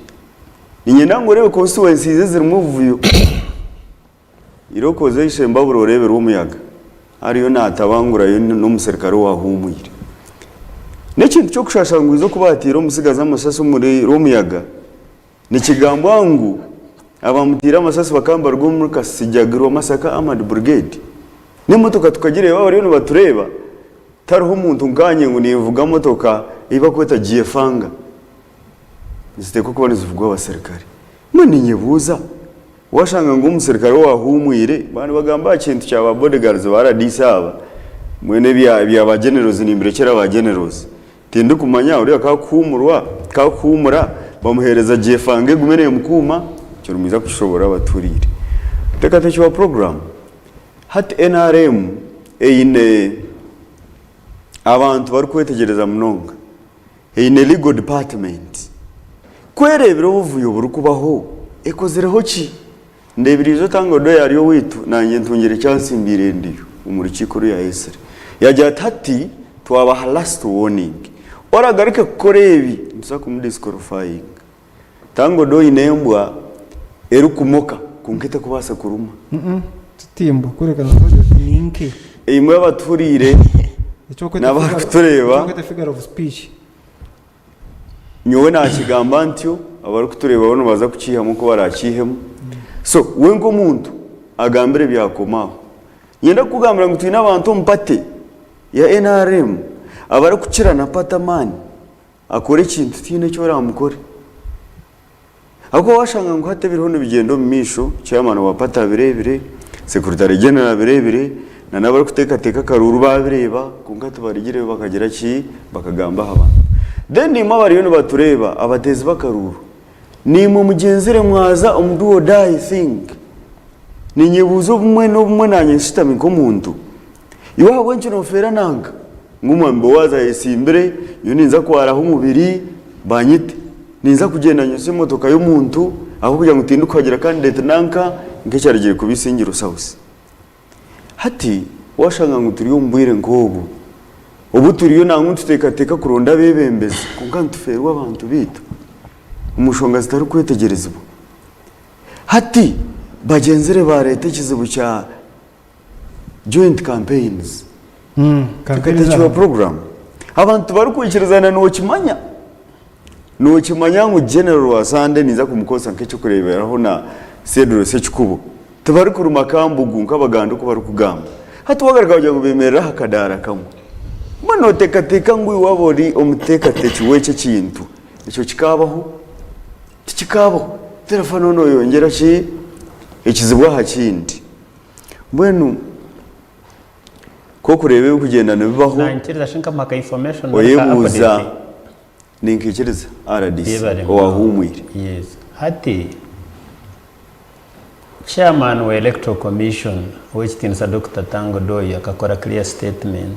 ninyenda ngo rebe constituencies zirimo ubuvuyo irokoze ishemba burorebe rumuyaga ariyo natabangura yo no musirikare wahumwire n'ikintu cyo kushashangwizo kubatira umusigaza amasasu muri rumuyaga ni kigambo wangu abamutira amasasu bakamba rwo muri Kasijagiro Masaka Ahmad Brigade ni motoka tukagire bari no batureba tariho umuntu nganye ngo nivuga motoka iba kweta GFanga nziteko kubona zivugwa abasirikare mani nyebuza washanga ngo umusirikare wahumwire bana bagamba ikintu cyaba bodyguards baradisaba mwene bya abagenerozi nimbere kera abagenerozi tinde kumanya uri akakumura bamuhereza GFanga gumeneye mukuma cyo rumiza kushobora abaturire tekateki wa program hat NRM eine abantu bari kwetegereza munonga eine legal department kwerebera ubuvuyo buri kubaho ekozereho ki ndebirizo tango do yariyo witu nanjye ntungire cyansimbire ndiyo umurikiko ya Esere yajya tati twabaha last warning oragarike korebi nza kumudisqualifying tango do inembwa erukumoka kunkete kubasa kuruma titimbo kurekana ninke imwe baturire n'abakutureba figure of speech nyowe na kigamba ntyo abari kutureba bano baza kukiha muko barakihemu so wengo muntu agambire byakomaho yenda kugambira ngo twina abantu mpate ya NRM abari kukirana patamani akore ikintu tine cyo ramukore ako washanga ngo hatebiriho n'ibigendo mu misho chairman wa pata birebire secretary general birebire na nabari kuteka karuru babireba kunga tubarigire bakagira ki bakagamba haba then nima bari yo batureba abatezi bakaruru ni mu mugenzere mwaza umduo die thing ni nyebuzo bumwe no bumwe nanye shitami ko muntu iwa wenje no fera nanga ngumambo waza yesimbere yo ninza kwaraho umubiri banyite ninza kugenda nyose motoka y'umuntu aho kujya mutindu kwagira candidate nanka ngecyaragiye kubisingiro sauce hati washanga ngo turiyo mbwire ngobu ubu turiyo nangu tuteka kuronda bebembeze kunkantuferwa abantu bito umushonga zitari kwetegereza ubu hati bagenzere ba leta kizibu cya joint campaigns campaign program abantu bari kwikirizana no kimanya ngo general wasande niza kumukosa nk'icyo kureberaho na Cedro Sekikubo tabari kuruma kambugu nk'abaganda ko bari kugamba hati wagarika bajya kubemerera hakadara kamwe mano teka ngo iwabori omuteka weche kintu icyo kikabaho telefone no yongera ki ikizibwa hakindi mbwenu ko kurebe kugendana bibaho nankiriza shinka maka information oyebuza ninkikiriza RDC owahumwire yes hati chairman wa electoral commission which tinsa Dr. Tango Doyo akakora clear statement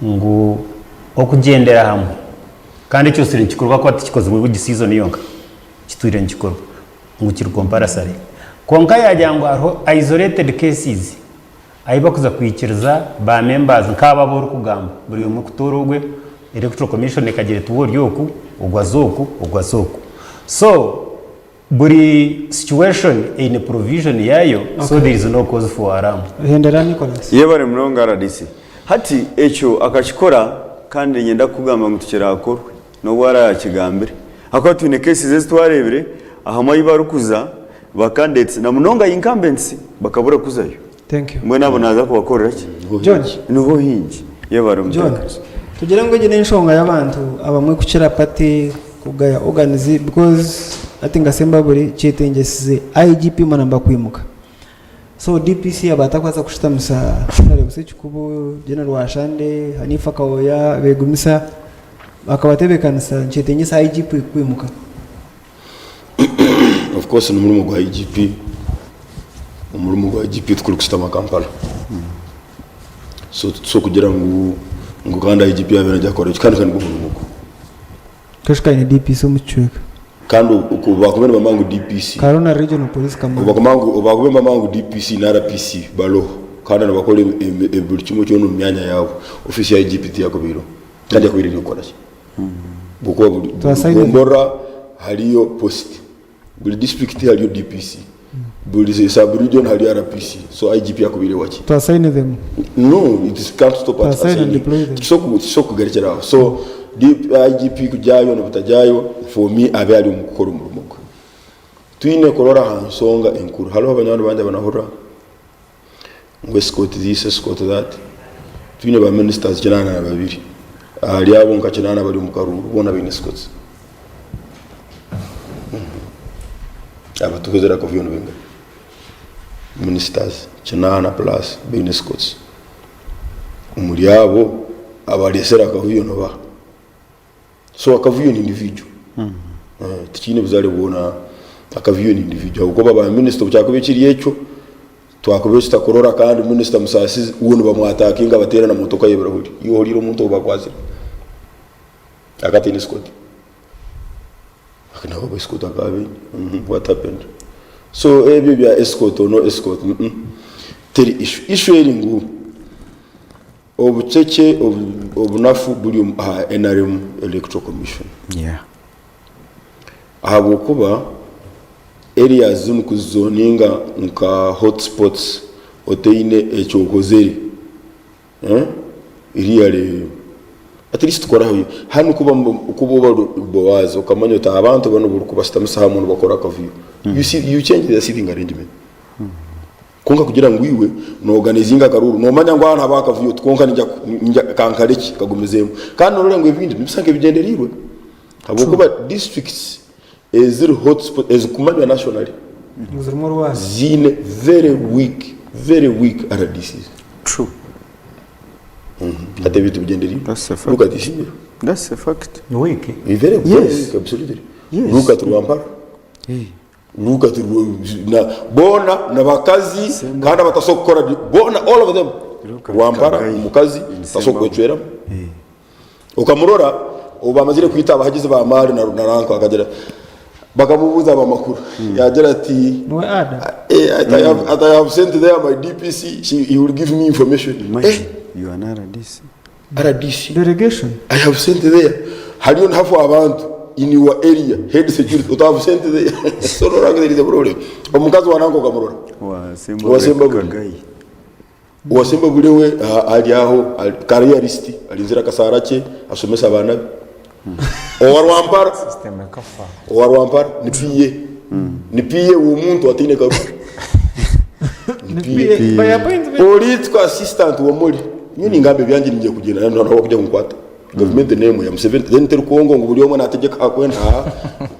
ngo okugendera hamwe kandi cyo siri kikorwa ko atikoze mu season yonka kitwire nkikorwa ngo kirikomparassary konka yajyango aho isolated cases ayiba kuza kwikiriza ba members nk'aba bo kugamba buri mu kutorogwe electoral commission ikagira tuwo ryoku ugwazoku so buri situation in provision yayo so there is no cause for alarm hendera Nicholas yebare mronga RDC hati echo akashikora kandi nyenda kugamba ngo tukirakorwe no bwara yakigambire akwa twine cases zitwarebire ahama yibarukuza bakandetse na munonga incumbents bakabura kuzayo thank you mwe nabo naza kubakorera ki George nuho hinji yebare mutaka tugira ngo gene nshonga y'abantu abamwe kucira pati kugaya organize because I think asemba buri chetengesize IGP manamba kwimuka so DPC abatakwaza kushitamisa General Sekikubo General Washande Hanifa Kaoya begumisa akabatebekanisa chetengesa IGP kwimuka of course no mulimo gwa IGP umulimo gwa IGP tukuri kusitama Kampala so kugira ngo kandi IGP yabera jakora kandi ngumulimo kashika ni DPC umuchweka kandi ukubakomena mamangu DPC Karona Regional Police Command ubakomena mamangu DPC na RPC balo kandi nabakole buri kimwe cyo no myanya yabo office ya IGP yako biro kandi yakubiri gukora ki buko buri haliyo post buri district haliyo DPC buri sub region haliyo RPC so IGP yakubiri waki to assign them no it can't stop at so kugarikira so IGP kujayo no butajayo for me abe ali umukoro umurumuko twine korora hansonga enkuru halo abanyana bande banahora ngo escort this escort that twine ba ministers kinana na babiri ali abo nkakinana bali umukaruru bona bine escorts aba tukozera ko vyo no benga ministers kinana plus bine escorts umuri abo abalesera ko vyo no ba so akavuyo ni individual tikine bizale bona akavuyo ni individual uko baba minister bucyakubikiri yecho twakubesta korora kandi minister musasi uwo bamwatakinga batera na motoka yeberahuri yohorira umuntu ubakwazira akati ni Scott akana baba Scott akabe what happened so ebyo bya escort or no escort teri issue eringu obucece obunafu buri NRM Electoral Commission abo kuba areas z'umukuzoninga nka hotspots oteine echokozeri iriale at least tukoraho hano kuba bowazo ukamanya uta abantu bano buri kubastamisa hamwe bakora akavuyo you change the seating arrangement konka kugira ngo iwe no organizinga akaruru no manya ngo abantu abakavuyo twonka njya kankareki kagumezemo kandi nore ngo ibindi bisange bigenderiwe abo kuba districts zero hotspot as kumanya nationally zine very weak RDCs. True. Ate bitu bigenderiwe. Look at this. That's a fact. Weak. Very weak, absolutely. Yes. Look at Rwampara. Look at na bona na bakazi kandi batasokora bona all of them. Rwampara umukazi tasokwecyera. Ukamurora ubamazire kwita abahagize ba mari na ranko akagera bakamubuza amakuru yagera ati I have sent there my DPC, he will give me information. You are an RDC delegation. I have sent there hariyo hafu abantu in your area head security you have sent there so no there is a problem omukazi wanango kamurora wasemba bulewe ali aho careerist alinzira kasarache asomesa abana Rwampara system kafa Rwampara ni piye umuntu atine karu By appointment. political assistant wa muri nyine ngabe byanjye ngiye kugenda naho kujya kunkwata government name ya Museveni then ter Kongo ngo buri umwe nategeka kwenda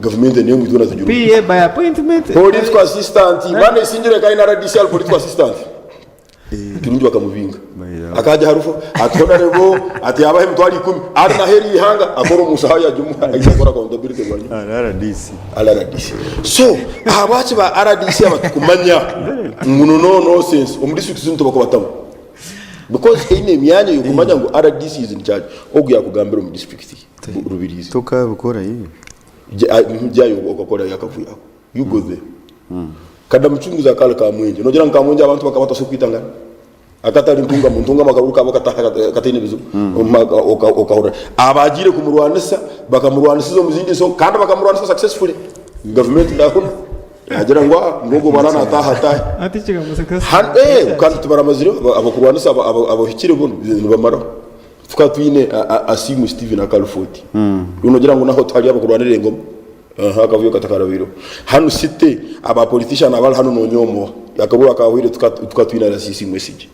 government name izona zigiro By appointment. political assistant bane singire kai na RDC political assistant kirungi bakamuvinga akaje harufu atona rebo ati abahe mtwali 10 ari na heri ihanga akoro musaha ya jumu akora accountability bwanyu RDC so abachi ba RDC abatukumanya no sense omudisitusi zinto bakobatamu because ine myanya yo kumanya ngo RDC is in charge oguya kugambira mu district rubirizi toka bukora yiyo jayo okokora yakavuya you go there kada mchunguza kale ka mwenje nogira nkamwenje abantu bakabata so kwitanga akatari ntunga makaruka bakataha katine bizu okahora abagire kumurwanisa bakamurwanisa zo muzindi so kandi bakamurwanisa successfully government ndakuna yagira ngo barana ataha Ati chiga musaka. kandi tubaramaziro abakurwanisa abahikire bono bamara fuka twine asimu Steven Akalfoti unogira ngo naho tari abakurwanire ngoma hakavuyo katakarabiro hano site aba politician abal hano no nyomo yakabura kawire tukatwina rasisi message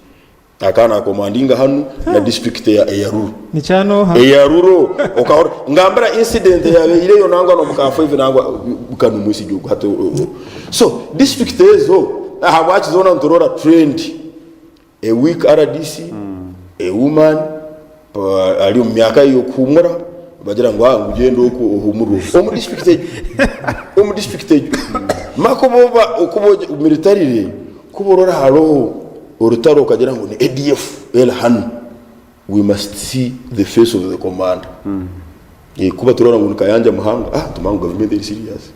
akana commandinga hano na district ya Ruru Ni chano ha. ya Ruru okahora ngambara incident yabe ile yo nangwa no muka 5 nangwa bukanu mwisi gihugu hato so district ezo ahabachi zona ntorora trend a weak RDC a woman ali myaka yo kumura bagira ngo ugende uko uhumuru omu district makoboba ukuboje military kuborora haro urutaro kagira ngo ni ADF elhan we must see the face of the commander kuba turora ngo kayanja muhanga tumangu government is serious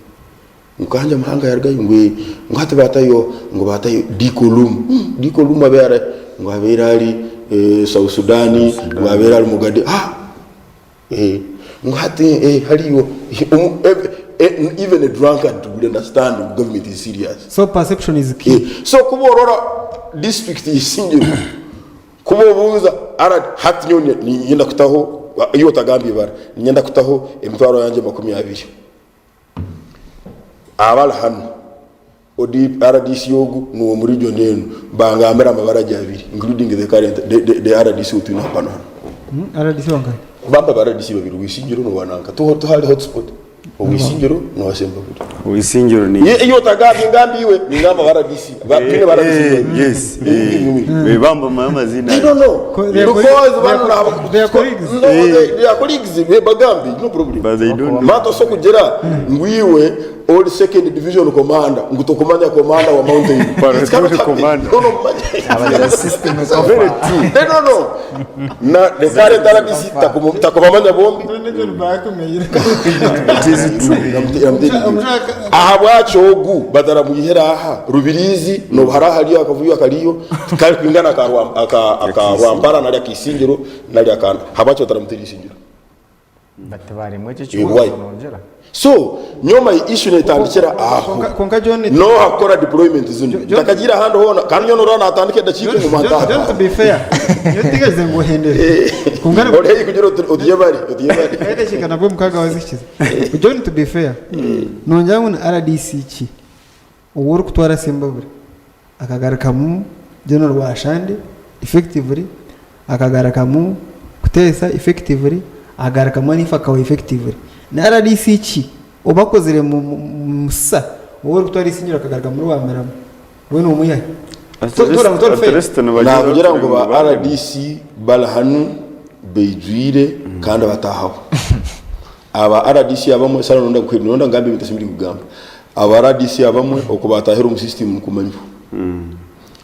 mukanja muhanga yarga ingwe ngate batayo ngo batayo dikolum abere ngo aberari South Sudani ngo aberari mugade ngati hariyo even a drunkard would understand the government is serious. So perception is key. So kuborora district isinge kubobuza ara hatinyo ni yenda kutaho iyo tagambi bara nyenda kutaho emitwaro yanje 20 abal hano odi RDC yogu no muri region banga amera mabaraje abiri including the current the RDC utuna hapana RDC wanga bamba RDC babiri wisingiro no wananka to hali hotspot wisingiro no wasemba buri wisingiro ni iyo tagambi ngambiwe ni ngamba RDC bapine RDC yes bamba mama zina I don't know because one have their colleagues their colleagues bagambi no problem but they don't mato so kugera ngwiwe all second division commander ngutokomanya commander wa mountain parachute commander abanya system is very true they don't know na the current RDC takomanya bombi it is true ahabwacho ogu badara muyihera aha rubirizi no harahari akavuyo akariyo kari kwingana aka Rwampara nali akisingiro nali akana habacho taramutiri isingiro batebare mwe cyo Why? cyongera So nyoma issue netandikira aho konka John no hakora deployment zino takagira hando hona kandi nyo rona atandike ndakike mu manda John to be fair yo tigeze ngo hendere kungana ore kugira odiye bari ede shikana bwo mukaga wazikiza John to be fair nonjangu na RDC ki uwuru kutwara Zimbabwe akagaruka mu General Washande effectively akagaruka mu kutesa effectively agaruka mu nifa kawa effectively na RDC ki obakozere mu musa uwuru kutwara isinyira akagaruka muri wa meramo we no umuyahe na kugira ngo ba RDC balahanu bejwire kandi batahaho aba RDC abamwe sara nonda ngambe bitasibiri kugamba aba RDC abamwe okubatahera mu system kumanyu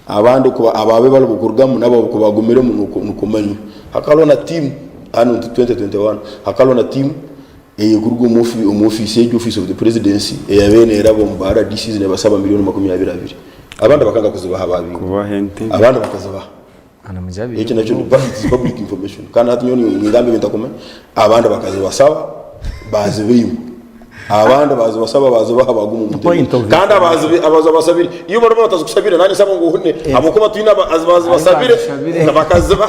abandi kuba ababe balo bukurgamu nabo kubagumire mu kumanyu hakalona team anu 2021 hakalona team gurugo mu office of the presidency yabene rabo mu RDC ne basaba miliyoni 22 abandi bakanga kuzibaha babi abandi bakazibaha ana mujabi iki nacyo public information kandi hatinyo ngambe bitakoma abandi bakazibasaba bazibimu abandi bazibasaba bazibaha bagumu kandi abazabasabira iyo bari batazukusabira nani sabo ngo hune abukuba tuyina bazibasabire bakaziba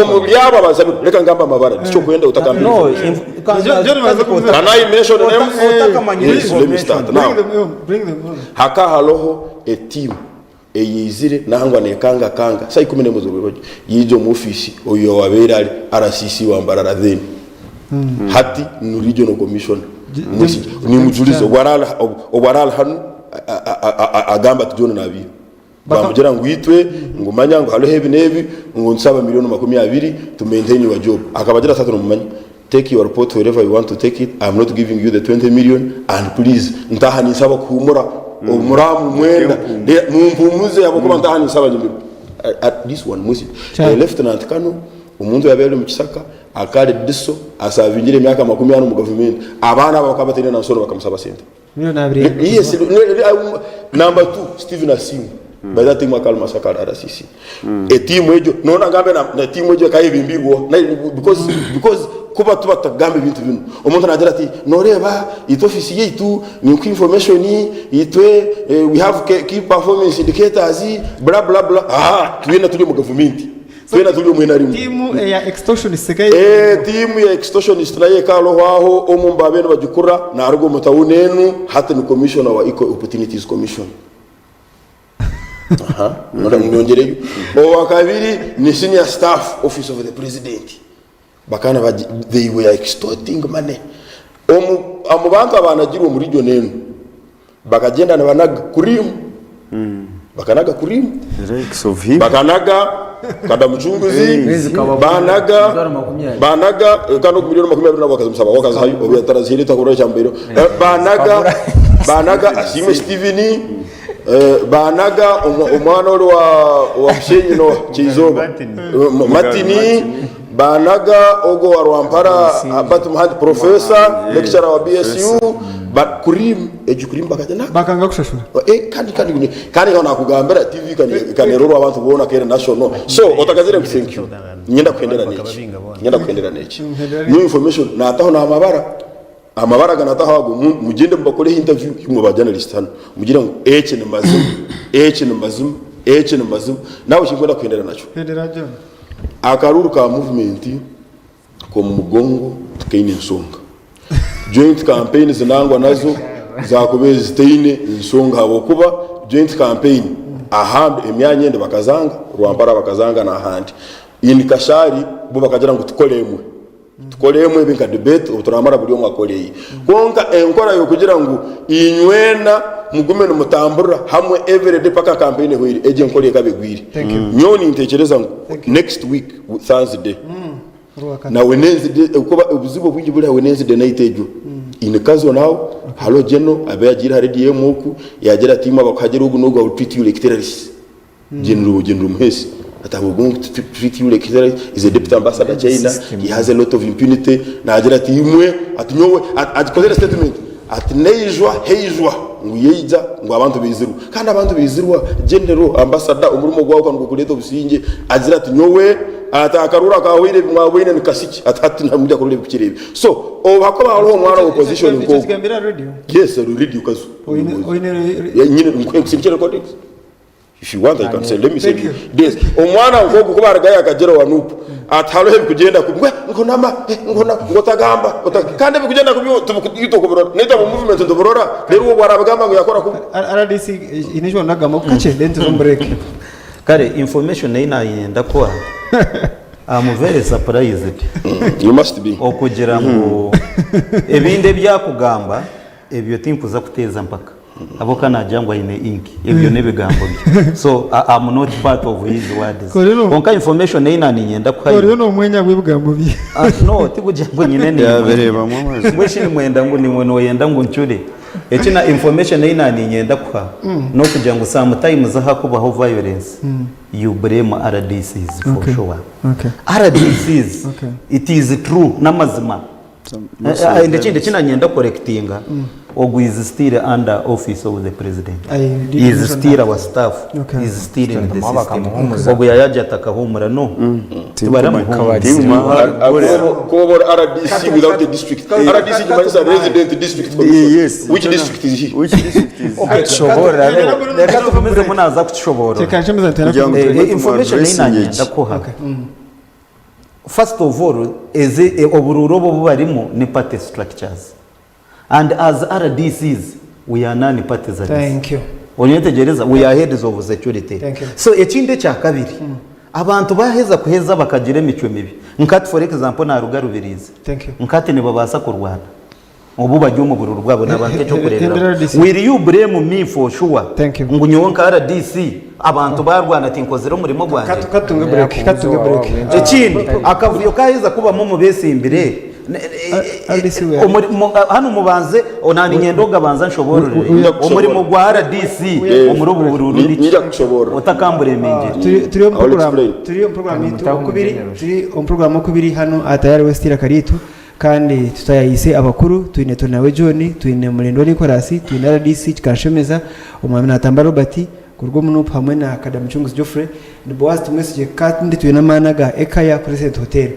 mu byaba bazabira reka ngamba amabara cyo kwenda utakambira no can I mention them bring them on haka haloho a team eyizire nangwa nekanga kanga sai 10 mu z'ururoje yijo mu office oyo waberari RCC wambarara then hati no regional commission ni mujulizo obaral hanu agamba tujone nabi bamugera ngo yitwe ngo manya ngo halo hebi nebi ngo nsaba miliyoni 20 to maintain your job akabagira 3 mu manya take your report wherever you want to take it. I'm not giving you the 20 million and please ntahani saba kumura umuramu mwenda mumpumuze abakuba ntahani saba nyimbi at this one musi lieutenant Kano umuntu yabere mu Kisaka akade diso asavingire myaka 40 mu government abana bakabatene na nsoro bakamusaba sente yes number 2 Stephen Asim by that team akalma sakala RCC a team ejo nona ngambe na team ejo kayibimbirwo because kuba tubatagambe ibintu bino umuntu nagira ati noreba ito office yitu ni ku information itwe we have key performance indicators bla bla bla twina tuli mu government twina tuli mu enari team ya extortion sekaye team ya extortion istraye kalo waho omumba bene bajukura na argo mutawunenu hata ni commissioner wa equal opportunities commission nora nyongereyo wakabiri ni senior staff office of the president bakana they were extorting money amubantu abanagira muri ryo neno bakagenda nabanaga kurimu bakanaga kurimu bakanaga kada muchunguzi banaga kano miliyoni 20 nabo bakazimusaba wakaza hayo obyatarazire takora cyambero banaga asime Steven banaga umwana wa Mshenyi no Kizoba Matini banaga ogo warwampara Batumuhandi professor lecturer wa BSU bakurim ejukurim bakanga kushashura kandi ngona kugambira TV kaneroro abantu bona kera national so otakazire thank you nyenda kwendera neki new information nataho na amabara ganataho ago mugende mbakore interview mu ba journalist hano mugira ngo ni mazum nawe kingwenda kwendera nacho akaruru ka movement ko mugongo tukaine nsonga joint campaign zinangwa nazo zakubeza ziteine nsonga abo kuba joint campaign ahandi emyanya ende bakazanga rwambara bakazanga na ahandi ini kashari bo bakagira ngo tukolemwe binka debate uturamara buri umwe akoreye konka enkora yo kugira ngo inywena mugume no mutambura hamwe everyday paka campaign hwiri eje nkore kabegwiri nyoni ntekereza ngo next week Thursday na Wednesday kuba ubuzibo bwingi buri Wednesday night ejo inekazo nawo halo jeno abayagira haridi yemuku yagira tima bakagira ugu no go treat you like terrorist general muhesi atabugungu treat you like terrorist is a deputy ambassador China he has a lot of impunity na agira timwe atunyowe atkozera statement atneijwa heijwa nguyeija ngo abantu biziru kandi abantu bizirwa general ambassador umurimo gwawo kan gukuleta businge agira tunyowe atakarura kahwire mwabwine nikasiki atati ntamujya kurebe kukirebe so obako baho mwana opposition ko yes radio kazo nyine nkwenkisibye recording if you want I can say let me say this omwana ngogo kubaragaya akagera wanupu atalo he kugenda kubwe ngotagamba kandi bikugenda kubyo kubiro nita mu movement ndoborora rero uwo barabagamba ngo yakora ku RDC inijwa nagamo kache dente zo break kare information ina yenda kwa I'm very surprised you must be okugira ngo ebinde byakugamba ebyo timpuza kuteza mpaka aboka najangwa ine inki ebyo nebigambo byo so I'm not part of his words onka information ina ninyenda kwa Kore no mwenya bwibugambo bye no tikujambo nyine ni yabereba mamazi mweshi mwenda ngo ni mwono yenda ngo nchure ekina information ina ninyenda kwa no kugira ngo sometimes hakubaho violence you blame RDCs for sure RDCs it is true namazima ndekinde kina nyenda correctinga Ogu is still under office of the president. He is still our staff. He is still in the system. Ogu yayaja takahumura no. Tubara Cover RDC without the district. RDC is a resident district. Yes. Which district is he? Which district is he? Okay, shobora. Leka tukomeze munaza kushobora. Tekashemeza tena information ina nyenda koha. First of all, obururobo bubarimo ni party structures. And as RDCs, we are non-partisan. Thank you. Onyetegereza, we are heads of security. Thank you. So ekinde kya kabiri. Abantu baheza kuheza bakagire mico mibi. Nkati for example na rugarubirizi. Thank you. Nkati ne babasa kurwana. Ubu bajyo mu bururu rwabo nabantu cyo kurera. Will you blame me for sure? Thank you. Ngunyonka RDC abantu barwana tinkozero murimo gwanjye. Katunga break. Ekindi akavuyo kaheza kuba mu bese imbere. Hano mubanze onani nyendoga banza nshoborore umurimo gwa RDC umurubu bururu utakambure mingire turi program turi program kubiri hano atayari Westira Karitu kandi tutayise abakuru tuine tunawe John tuine Mulendo Nikolasi tuine RDC Kanshemeza umwami natamba Robert kurwo munupa hamwe na Kadam Chungus Geoffrey ni boaz tumesije kandi tuine managa Ekaya Crescent Hotel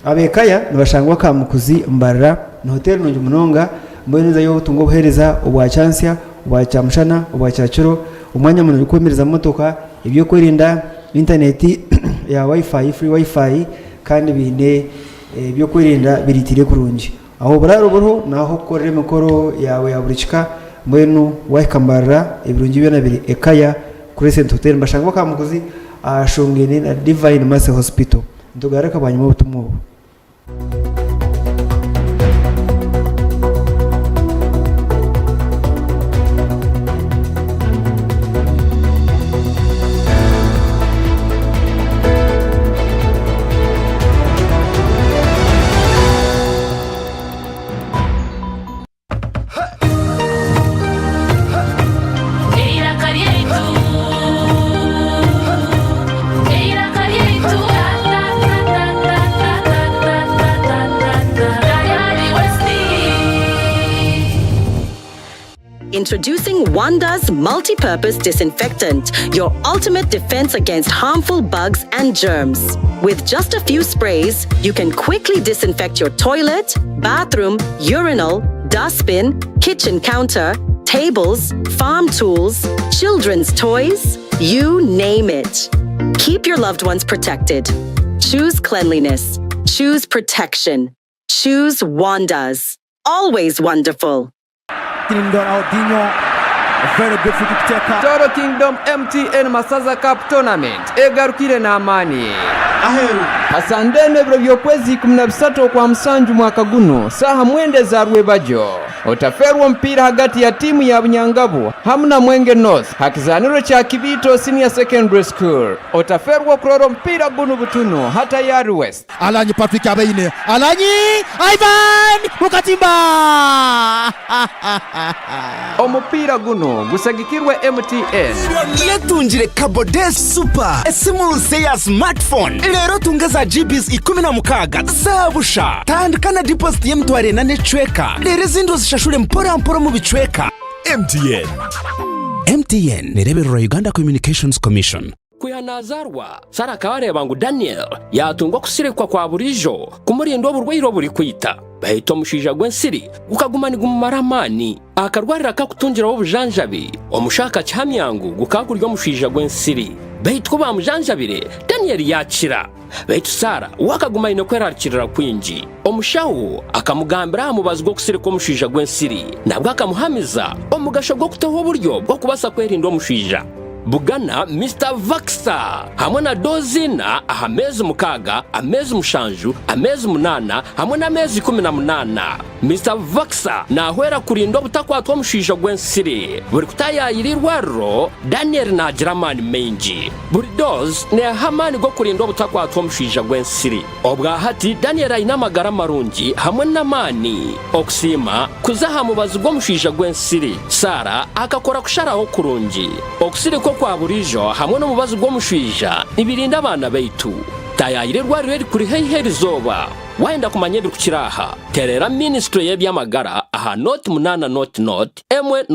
abekaya nibashangwa kamukuzi mbarra na hotel no munonga mboneza yo tungo buhereza obwa chansya obwa chamshana obwa chachuro umwanya muno rikomereza motoka ibyo kwirinda internet ya wifi free wifi kandi bine ibyo kwirinda biritire kurungi aho bararoboro naho korere mukoro yawe ya buricika mbwenu wakambarra ibirungi byo nabiri Ekaya Crescent Hotel mbashangwa kamukuzi ashongene na Divine Mercy Hospital ndogaraka banyuma butumwo. Introducing Wanda's multi-purpose disinfectant, your ultimate defense against harmful bugs and germs. With just a few sprays, you can quickly disinfect your toilet, bathroom, urinal, dustbin, kitchen counter, tables, farm tools, children's toys, you name it. Keep your loved ones protected. Choose cleanliness. Choose protection. Choose Wanda's. Always wonderful. Very good free kick taker. Toro Kingdom MTN Masaza Cup Tournament egarukire na amani aheru asandene bro byokwezi 13 kwa msanju mwaka guno saha mwende za Rwebajo otaferwa mpira hagati ya timu ya Bunyangabo hamna Mwenge North hakizaniro cha Kibito Senior Secondary School otaferwa kuroro mpira guno butuno hata ya West Alanyi Patrick Abeine Alanyi Ivan Mukatimba omupira guno gusagikirwe MTN letungire Kabode Super esimu ya smartphone lero tungeza GBs 16 zabusha tandikana deposit yemtware na netchweka lero zindo zishashure mpora mu bichweka MTN Nerebero Uganda Communications Commission kwihanazarwa Sara kabareba ngo Daniel yatungwa kusirekwa kwa burijo kumurindo burwiro buri kwita bahita mushija gwensiri ukagumanirwa mu maramani akarwarira kakutungira wo bujanjabi omushaka cyamyangu gukakuryo mushija gwensiri bahita bamujanjabire Daniel yakira bahita Sara wakagumana kwerarikirira kwinji omushawo akamugambira mubazgo kusireko mushija gwensiri nabwo akamuhamiza omugasho gwo kutaho buryo bwo kubasa kwerinda omushija Bugana Mr. Vaxa hamwe na dozina amezi mukaga amezi mushanju amezi munana hamwe na amezi 18 Mr. Vaxa nahwera kurindo butakwatwa mushija gwensiri buri kutayayirirwaro Daniel na German menji buri doz ne hamani go kurindo butakwatwa mushija gwensiri obwa hati Daniel ayina magara marungi hamwe na mani oksima kuzaha mubazi go mushija gwensiri Sara akakora kusharaho kurungi oksiri kwa burijo hamwe no mubazi gwo mushija ibirinda abana baitu tayayirirwa rero kuri herizoba wenda kumanye bikiraha terera ministry y'ebyamagara aha not munana not emwe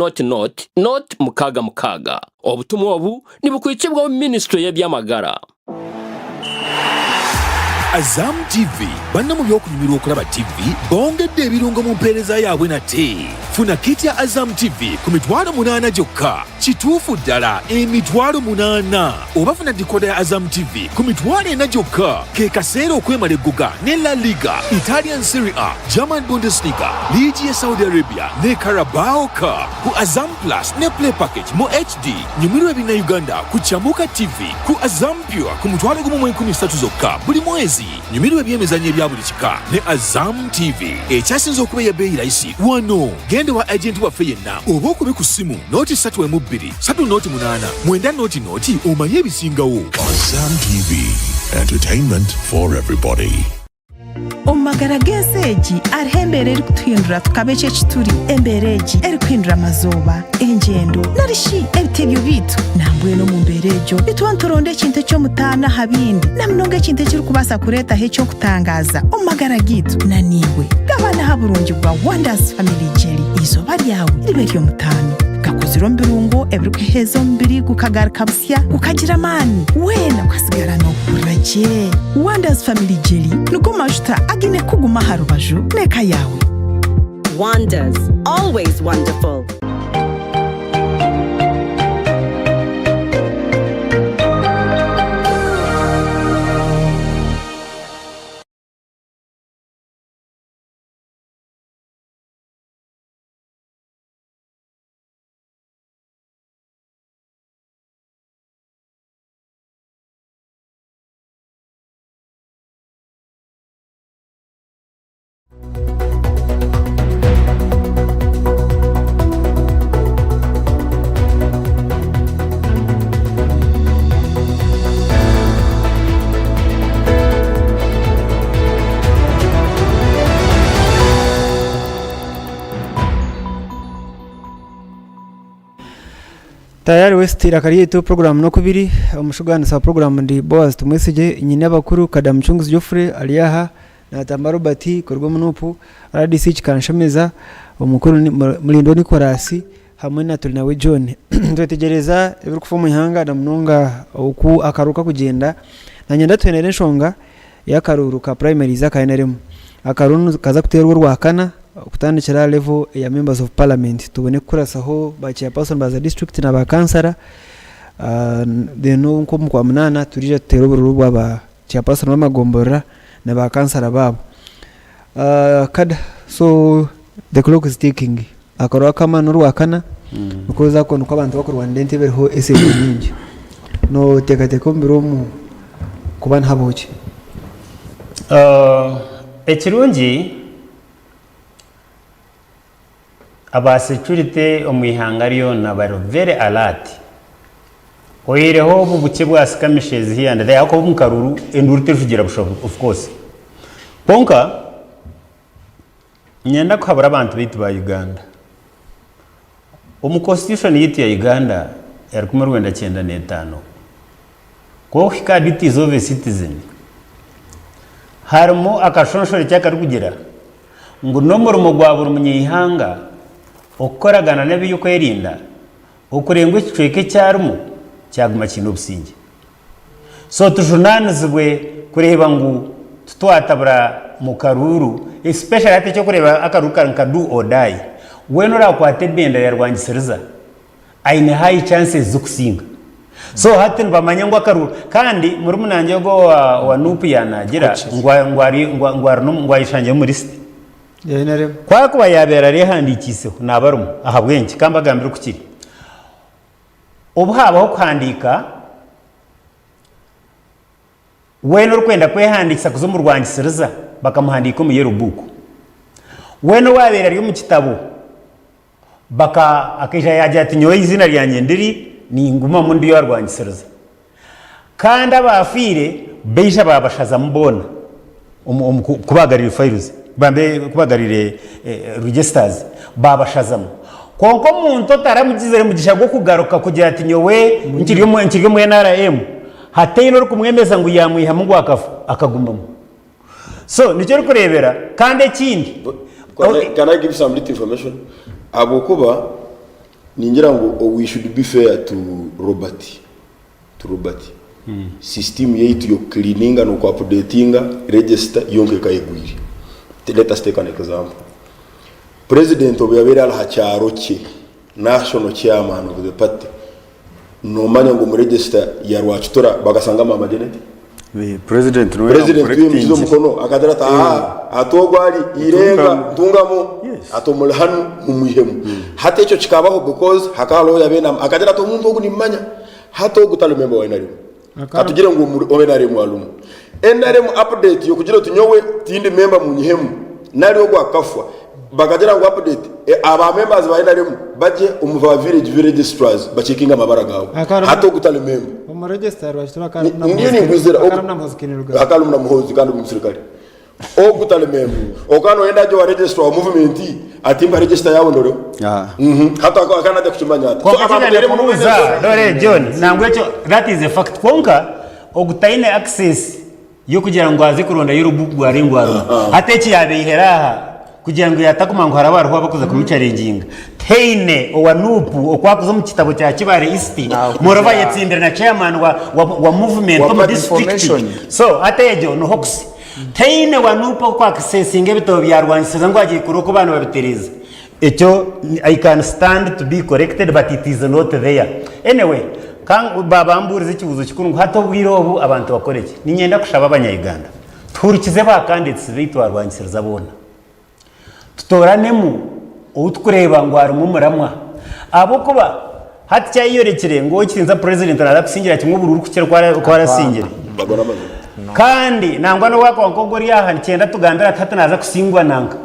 not mukaga obutumwa obu nibukwikibwa ministry y'ebyamagara Azam TV bana mu byokunyumira okulaba TV bongedde ebirungo mu mpeereza yaabwe nate funa kit ya Azam TV ku mitwalo 8 gyokka kituufu ddala emitwalo 8 oba funa decoder ya Azam TV ku mitwalo 4 gyokka ke kaseera okwemala egguga ne La Liga, Italian Serie A, German Bundesliga, Ligi ya Saudi Arabia ne Carabao Cup ku Azam Plus ne Play Package mu HD nyumirwa bina Uganda ku Chamuka TV ku Azam Pure ku mitwalo 13 zokka buli mwezi nyumirwa byemezanye bya buli kika ne Azam TV ekyasinze okuba ya beyi rayisi wano genda wa agent wa yenna oba okube ku simu noti 3.2 3.8 mwenda noti omanye ebisingawo. Azam TV, entertainment for everybody. Omagara geseji arihembere eri kutuhindura tukabeche ekituri embereji eri kuhindura amazoba engendo narishi ebitebyo bitu nambwe no mu mberejo bitwantoronde ekintu ky'omutana habindi namunonga ekintu kiri kubasa kureta hecho kutangaza omagara gitu naniwe gabana haburungi bwa Wonders Family Jelly izoba lyawe libe ly'omutano gakuziro mbirungo ebiri kuhezo mbiri gukagarika busya gukagira mani wena ukasigara no kuraje. Wonders Family Jelly nuko majuta agine kuguma harubaju neka yawe. Wonders, always wonderful. Tayari westira kariyeto program no kubiri umushugana sa program ndi Boaz tumweseje nyine bakuru Kadamchunguzi Geoffrey aliyaha na Tamba Robert korwa munupu RDC kikanshemeza umukuru mulindo Nikolasi hamwe na Tulinawe John ndotegereza ebiri kufumu ihanga na munonga uku akaruka kugenda na nyenda twenere nshonga yakaruruka primary zakayenaremo akarunu kaza kuterwa rwakana kutandikira level ya members of parliament tubone kurasaho ba chairperson baza district na ba kansara deno nko mukwa munana turije tutero bururu bwa chairperson bamagombora na ba kansara babo kada so the clock is ticking akoro kama nurwakana ukoza ko nuko abantu bakuru wandente beriho SB nyingi no tekateko mbiromu kubana haboche ekirungi aba security omwihangariyo na baro very alert oyireho bubuke bwa skamishes here and there ako mukaruru endurite fugira bushoboka of course ponka nyenda kuhabura abantu bitu ba Uganda constitution yitu ya Uganda ya 1995 ko hikaditi zove citizen harimo akashonshore cyakari kugira ngo nomoro gwa buri munyihanga okoragana nabi yuko yerinda okurengwe kicweke cyarimo cyaguma kintu businge so tujunanizwe kureba ngo tutwatabura mu karuru especially ate cyo kureba akaruru kankadu odai weno rakwate benda ya rwangisiriza aine high chances zo kusinga so hati bamanya ngo akaruru kandi muri munanje go wa nupu yanagira ngwayishanje muri list kwa kuba yabera rehandikiseho nabarumu aha bwenki kambagambira kukiri obhaba ho kwandika weno rukwenda kwehandikisa kuzo mu rwangisiriza bakamuhandika mu yerubuku weno wabera ryo mu kitabo baka akija yaje ati nyoye izina ryanjye ndiri ni nguma mu ndiyo rwangisiriza kandi abafire beisha babashaza mbona kubagarira files bambe kubagarire registers babashazamo konko muntu taramugize mugisha go kugaruka kugira ati nyowe nkiriyo mu NRM hateyino kumwemeza ngo yamwiha mu gwakafu akagumamo so nicyo kurebera kandi ikindi can I give some little information abokuba ningira ngo we should be fair to Robert system yetu yo cleaninga no ku updatinga register yonke kayigwiri. Let us take an example. President obuyabera al hacharo che national chairman of the party no manya ngo mu register ya rwachitora bagasanga mama Janet president no yo mukono akadarata atogwari irenga tungamo atomulhanu mumihemu hata icho chikabaho because hakalo yabena akadara to muntu ngo nimanya hata ogutalo member wa inari katugire ngo obenare mwalumu NRM update yo kugira tunyowe tindi member munyihemu nari ogwa kafwa bakagira ngo update aba members ba NRM baje umuva village registrars bachekinga mabara gawo hata ogutalo member mu register washyira akalu na muhozi kandi umusirikare ogutalo member okano enda jo register wa movement atimba register yawo ndoro hata akana de kuchimanya so ababere muza dore John nangwecho that is a fact konka ogutaine access yo kugira ngo aze kuronda y'urubugu ari ngwaro ateki yabiheraha kugira ngo yatakumango harabaru bakoze kumucarenginga teine owanupu okwakuzo mu kitabo cya Kibare East murova yetsindira na chairman wa movement mu district so atejo no hox teine wanupu kwa accessinga bito byarwansiza ngo agiye kuruko bana babitereza echo I can stand to be corrected but it is not there anyway kan babamburize kibuzo kikuru hato bwirobu abantu bakoreke ninyenda kushaba abanyayuganda turikize bakanditse bitwa rwansiriza bona tutoranemu utkureba ngo ari mumuramwa abo kuba hatya yiyorekere ngo kinza president arakusingira kimwe bururu kukira kwa arasingire kandi nangwa no wako nkogori yaha cyenda tugandara tatanaza kusingwa nanga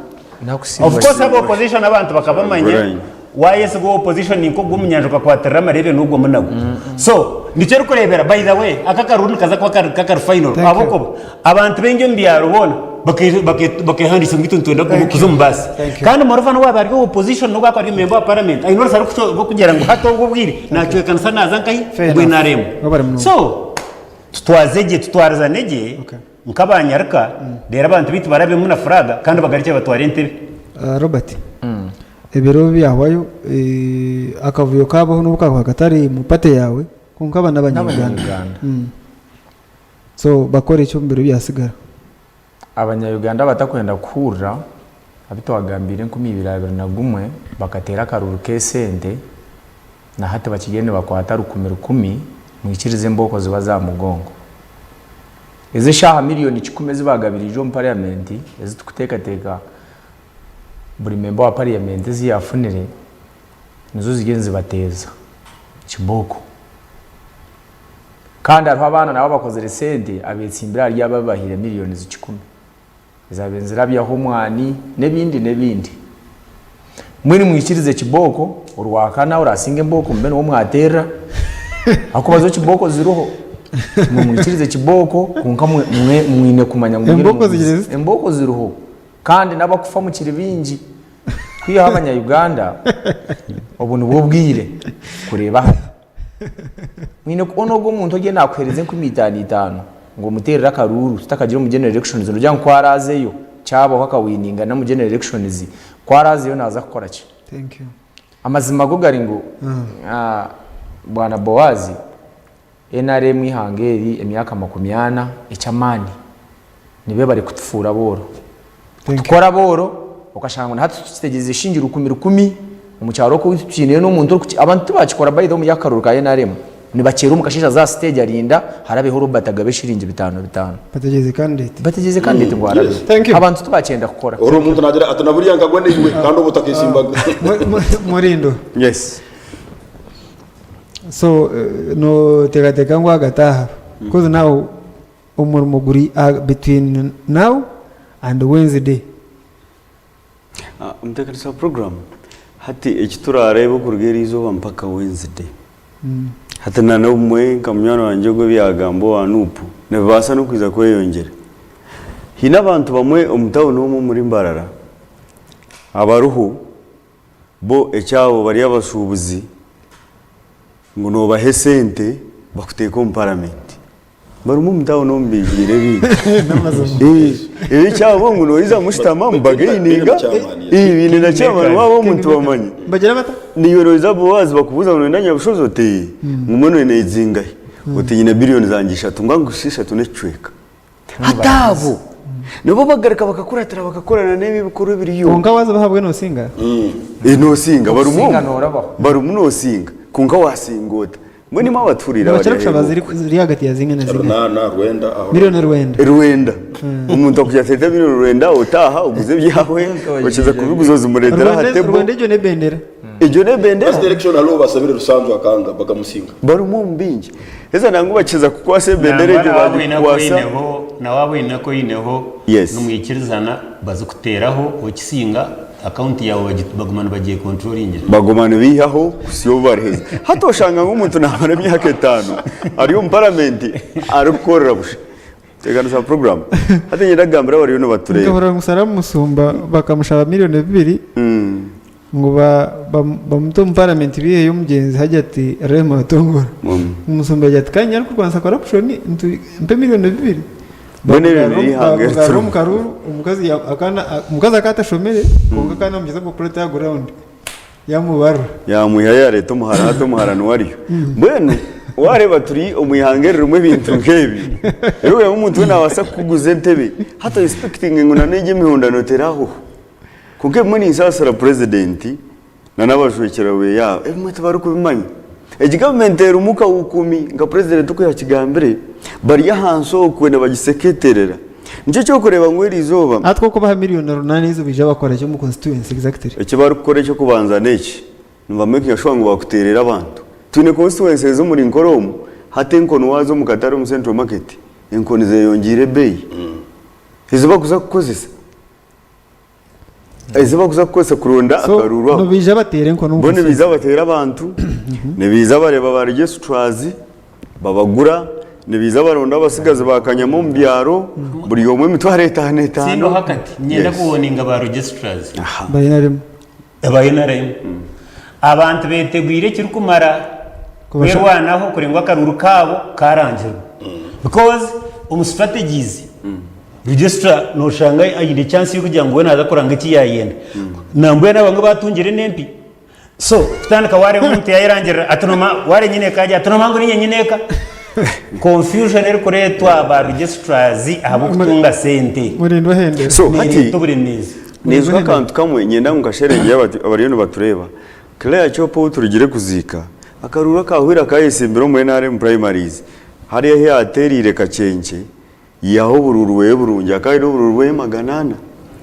of course abo opposition abantu bakabamanye wayese go opposition niko gumunyanjuka kwa terama rebe nubwo munago so nicyo kurebera by the way akakaruni kaza kwa kakar final aboko abantu bengi mbiyarubona bakehandisa ngitundenda kuzumbasa kandi morofano waba ari opposition no gwako ari member of parliament I know sari kugira ngo hato ngubwiri nacyo kansa naza nkai bwenaremo so tutwariza nege nkabanyarka dera abantu bitu barabe muna fraga kandi bagarike batware ntebe Robert ebero byawayo akavuyo kabaho n'ubukako hakatari mupate yawe konka abana b'Abanyarwanda so bakore icyo mbere byasigara Abanyarwanda batakwenda kura abito bagambire 2021 bakatera karuru kesende na hata bakigende bakwata rukumira 10 mwikirize mboko ziba za mugongo eze shaha miliyoni 10 zibagabirije mu parliament eze tukuteka buri member wa parliament ziyafunire nizo zigenzi bateza kiboko kandi abana nabo bakoze resende abetsimbira ryababahira miliyoni 10 izabenzira byaho mwani nebindi mwini mwikirize kiboko urwakana urasinge mboko mbene wo mwatera akubazo kiboko ziruho mwikirize kiboko kunka mwine kumanya mboko ziruho kandi nabakufa mu kiribingi kwiha abanyayuganda obuntu bubwire kureba mwine ono go muntu oge nakwereze ku 5 ngo muterera karuru tutakagira mu general elections no jya kwarazeyo cyabo akawininga na mu general elections kwarazeyo naza gukora ki thank you amazima go gari ngo bwana Boazi NRM ihangeri emyaka 80 echamani nibe bari kutufura boro tukora boro ukashanga hatu tutegeze ishingira 10 mu cyaro ko cyine no muntu abantu bakikora bayido mu yakaruru ka NRM ni bakera umukashisha za stage arinda harabeho Robert Agabe shirinje 5 bategeze kandi ngo harabe abantu tubakenda gukora oro umuntu nagira atanaburiya ngagwa niwe kandi ubutakisimbaga Murindo yes so no tega ngo agataha because now umurimo guri between now and Wednesday umutekereza program hati ekiturarebe kurugera izo mpaka Wednesday hati na nomwe kamyano wanje go byagambo wanupu ne basa no kwiza kweyongera hina abantu bamwe omutawo no muri Mbarara abaruhu bo ekyabo bari abasubuzi ngo no bahesente bakuteka mu parliament barumu mutawo no mbigire bi cyabo ngo no iza mushitama mbagayininga ibintu na cyamana wabo muntu bamanye bagira bata niyo roza bowazi bakubuza ngo ndanya bushozote mumono ne izingaye utinyine billion zangisha tungangu 6 necweka hatabo nibo bagarika bakakuratira bakakorana nebi bikuru biriyo kunga waza bahabwe no singa no singa barumu no singa kunga wasingota mwini mabaturira bari ziri hagati ya zinga na zinga na Rwenda Rwenda umuntu akujya seta miliyoni Rwenda utaha uguze byawe ukiza kubiguzoza umuretera hatebo Rwenda ejo ne bendera as direction alo basabire rusanzwe akanga bakamusinga barumu mbingi eza nangu bakiza kuko ase bendera ejo bakwasa na wabo inako yineho numwikirizana bazukuteraho ukisinga account yawe bagumana bagiye controlling bagumana bihaho siyo bareheza hatoshanga nk'umuntu namara myaka 5 ari mu parliament arukorera bushe tegana sa program hati nyiragambira bari no batureye ngahora ngusara musumba bakamushaba miliyoni 2 ngo bamuto mu parliament bihe yo mugenzi hajya ati rema batongora umusumba yati kanya ariko kwanza corruption mpe miliyoni 2 bone bibiri hange karuru umukazi akata shomere konga kana mugeza ko prota ground yamuhaya leta umuhara nuwariyo bwene wareba turi umuyihangerera umwe bintu nkebi yewe umuntu nabasa kuguze ntebe hata expecting ngo nanege mihondano teraho kuke muni sasara president na nabashwekera we ya mwete baruko bimanye government erumuka ukumi nga president uko yakigambire bari yahanso kwenda bagiseketerera nicyo cyo kureba ngweri izoba atwo ko baha miliyoni 8 izo bija bakora cyo mu constituency exactly icyo bari gukora cyo kubanza neki numva meke yashobora ngo bakuterera abantu tune constituency zo muri Nkoromo hate nkono wazo mu Kataro mu Central Market inkoni ze yongire bay izo kuza kukozesa izo kuza kukosa kuronda akarurwa no bija batere nkono bone biza batera abantu ne biza bareba ba registrars babagura nibiza baronda basigaze bakanyamo mu byaro buri yomwe mitware 5 sindo hakati nyenda kuwoninga ba registrars bayinarem abantu betegwire kiri kumara kwerwanaho kurengwa karuru kabo karangira because strategies registra no shanga ayide chance yo kugira ngo we naza kuranga iki yayenda nambwe nabanga batungire nempi so tutandika ware umuntu yayirangira atonoma ware nyine kaje atonoma ngo nyine ka confusion eri kuretwa ba registrars abo kutunga sente murindo hende so hati nizwa kantu kamwe nyenda ngashirenge abariyo batureba Claire Chopo turigire kuzika akarura kahwira kayisimbiro mu NRM primaries hari he aterire kacenke yaho bururuwe burunja kandi bururuwe maganana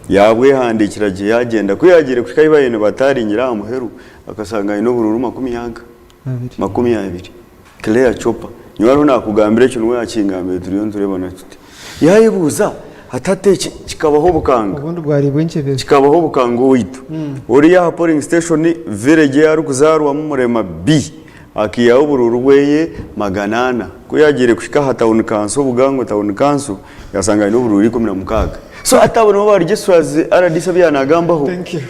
yabwe handikira je yagenda kuyagire kukayibayene batari nyira amuheru akasanga ino bururu 20 Claire Chopa nyaro nakugambire cyo nwe yakingambire turiyo nturebona tuti yayibuza hatate kikabaho bukanga ubundi bwari bwinchebe kikabaho bukango witu uri ya polling station village ya rukuzarwa mu murema B akiyaho bururweye maganana kuyagire kushika hataun kanso bugango taun kanso yasanga ino bururi 16 so atabona bari registrars RDC byanagambaho thank you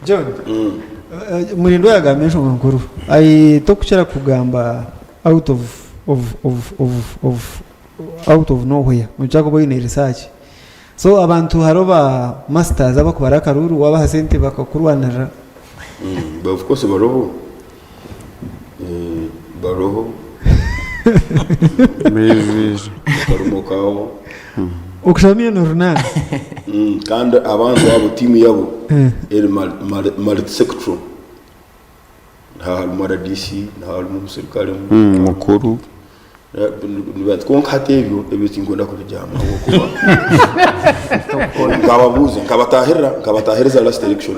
John murindo yagamisho nkuru ai tokuchera kugamba out of nowhere muchako boyine research so abantu haroba masters abakubara karuru wabaha sente bakakurwanira of course baroho Mezi. Karumokaho. Ukushamia Nurnan. Kandi abantu abo timu yabo eri multi sector. Nta mara DC, nta musirikare mukuru. Konka hatebyo ebitingo ndakubijama kuba. Ngababuza, ngabatahiriza last election.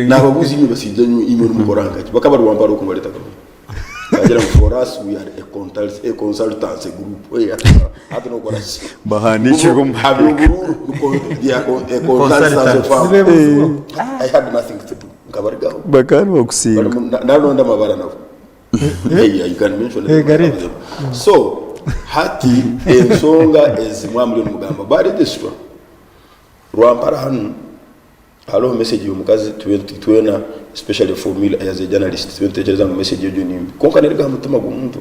Nababuzi ni basijanye imwe mukoranga. Bakaba rwambara uko bareta kama. For us, we are a consultancy group. I don't know what I say. I had nothing to do. You can mention it. So, Hati Songa is Mwamli Mugamba. But it is true. Ruamparahan, hello message you mukazi 2020, especially for me as a journalist, 20 message you ni konka nerega mutuma gumuntu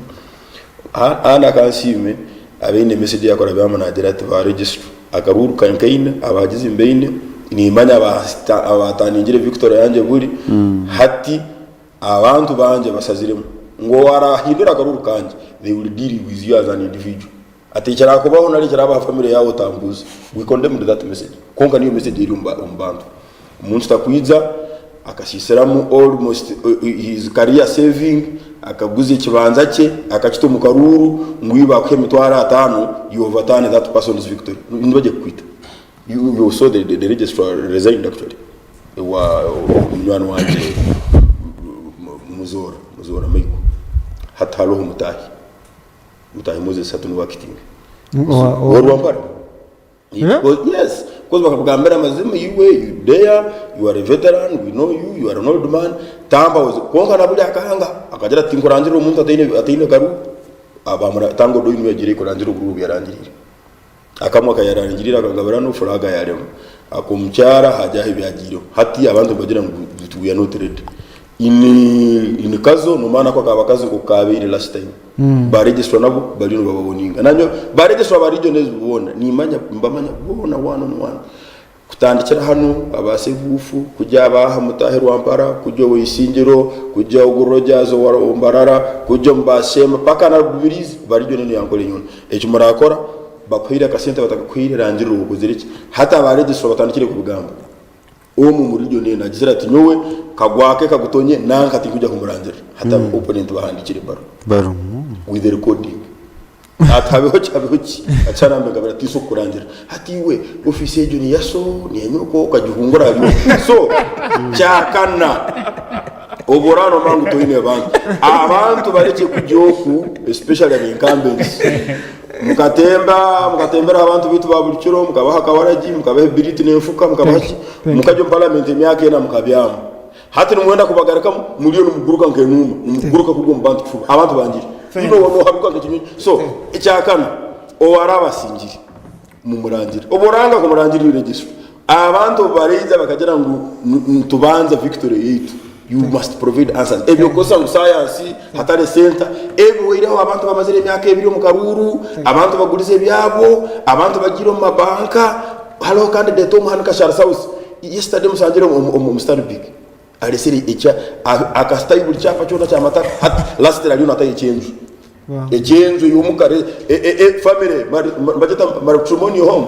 ana kansime abene message yakora bama na direct va register akaruru kankaine abagize imbeine ni manya abataningire Victoria yanje buri hati abantu banje basaziremo ngo warahindura akaruru kanje, they will deal with you as an individual. Atichara kubaho nari charaba family yawo tambuza. We condemn that message. Konka niyo message iri umbantu. Umuntu takwiza akashiseramu almost his career saving, akaguza ikibanza cye akakito mu karuru ngwiba ko emitwara 5 you overturn that person's victory. Ndoje kwita. You saw the registrar resigned actually. Mwana wanje muzora maiko hata roho mutahi Moses satunu wakitinga Ruampara. Yes, because bakagambera mazima you there, you are a veteran, we know you are an old man. Tamba was konka nabuli akahanga akajira tinkoranjiro umuntu atine garu abamura tango do inu yagire koranjiro group yarangirira akamwa kayarangirira akagabara no furaga yaremo akumcyara hajya ibyagiro hati abantu bagira ngo tuya no trade in kazo no mana kwa kabakazo ko kabiri last time ba register nabo bali no baboninga nanyo ba register ba regions bubona ni manya mbamanya bona one on one kutandikira hano abasevufu kujya abaha mutahe Ruampara kujya wisingiro kujya ugorojazo warombarara kujya mbashema paka na bubirizi ba region ni yankore nyone echo murakora bakwira kasente batakakwira rangiro ubuziriki hata ba register batandikire ku bugamba uwo mu region nagira ati nyowe kagwake kagutonye nanka ati kujya kumurangira hata opponent bahandikire baro with the recording atabeho cyabehoki acarambe gabara tiso kurangira hati we office region yaso ni enyoko kagihungura so cyakana oborano mangu toine abantu bareke kujyoku especially the incumbents mukatembera abantu bitu baburikiro mukabaha kawaraji mukabahe biriti nemfuka mukabachi mukajyo parliament emyaka ena mukabyama hati numwenda kubagarika muri yo muguruka nkenuma muguruka kugwa mbantu abantu bangira ino wono habuka nkekinyi so icyakana owaraba singiri mumurangira oboranga kumurangira register abantu bariza bakagira ngo tubanza victory yetu. You must provide answers. Ebyo kosa mu science hatare center ebyo iraho abantu bamazire emyaka ebiri mu karuru abantu bagurize byabo abantu bagira mu mabanka halo candidate mu hanika share house yesterday musangire mu Stanbic areseri echa akastayi buri cyapa cyona cya mata last year ari nataye change ejenzo yumukare family bajeta marumoni home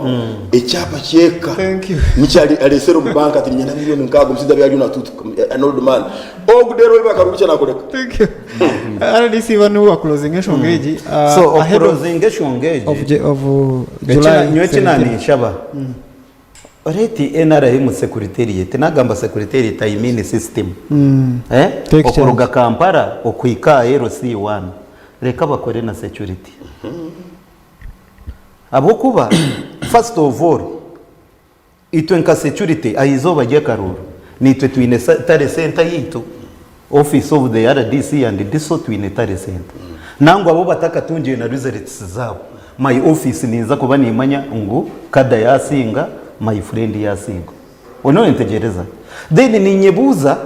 echapa cheka thank you michali aresero mu banka ati nyana miliyoni nkago msida byali na tutu an old man ogudero bakarubicha nakoleka thank you RDC vanu wa closing engage so closing engage of July nyoche nani shaba Oreti NRM secretariat nagamba secretariat imini system okuruga Kampala okuika RC1 reka bakore na security abo kuba first of all itwenka security aizo baje karuru nitwe twine tare center yitu office of the RDC and diso twine tare center nango abo bataka tunje na results zabo my office niza kuba nimanya ngo kada yasinga my friend yasinga ono ntegereza then ninyebuza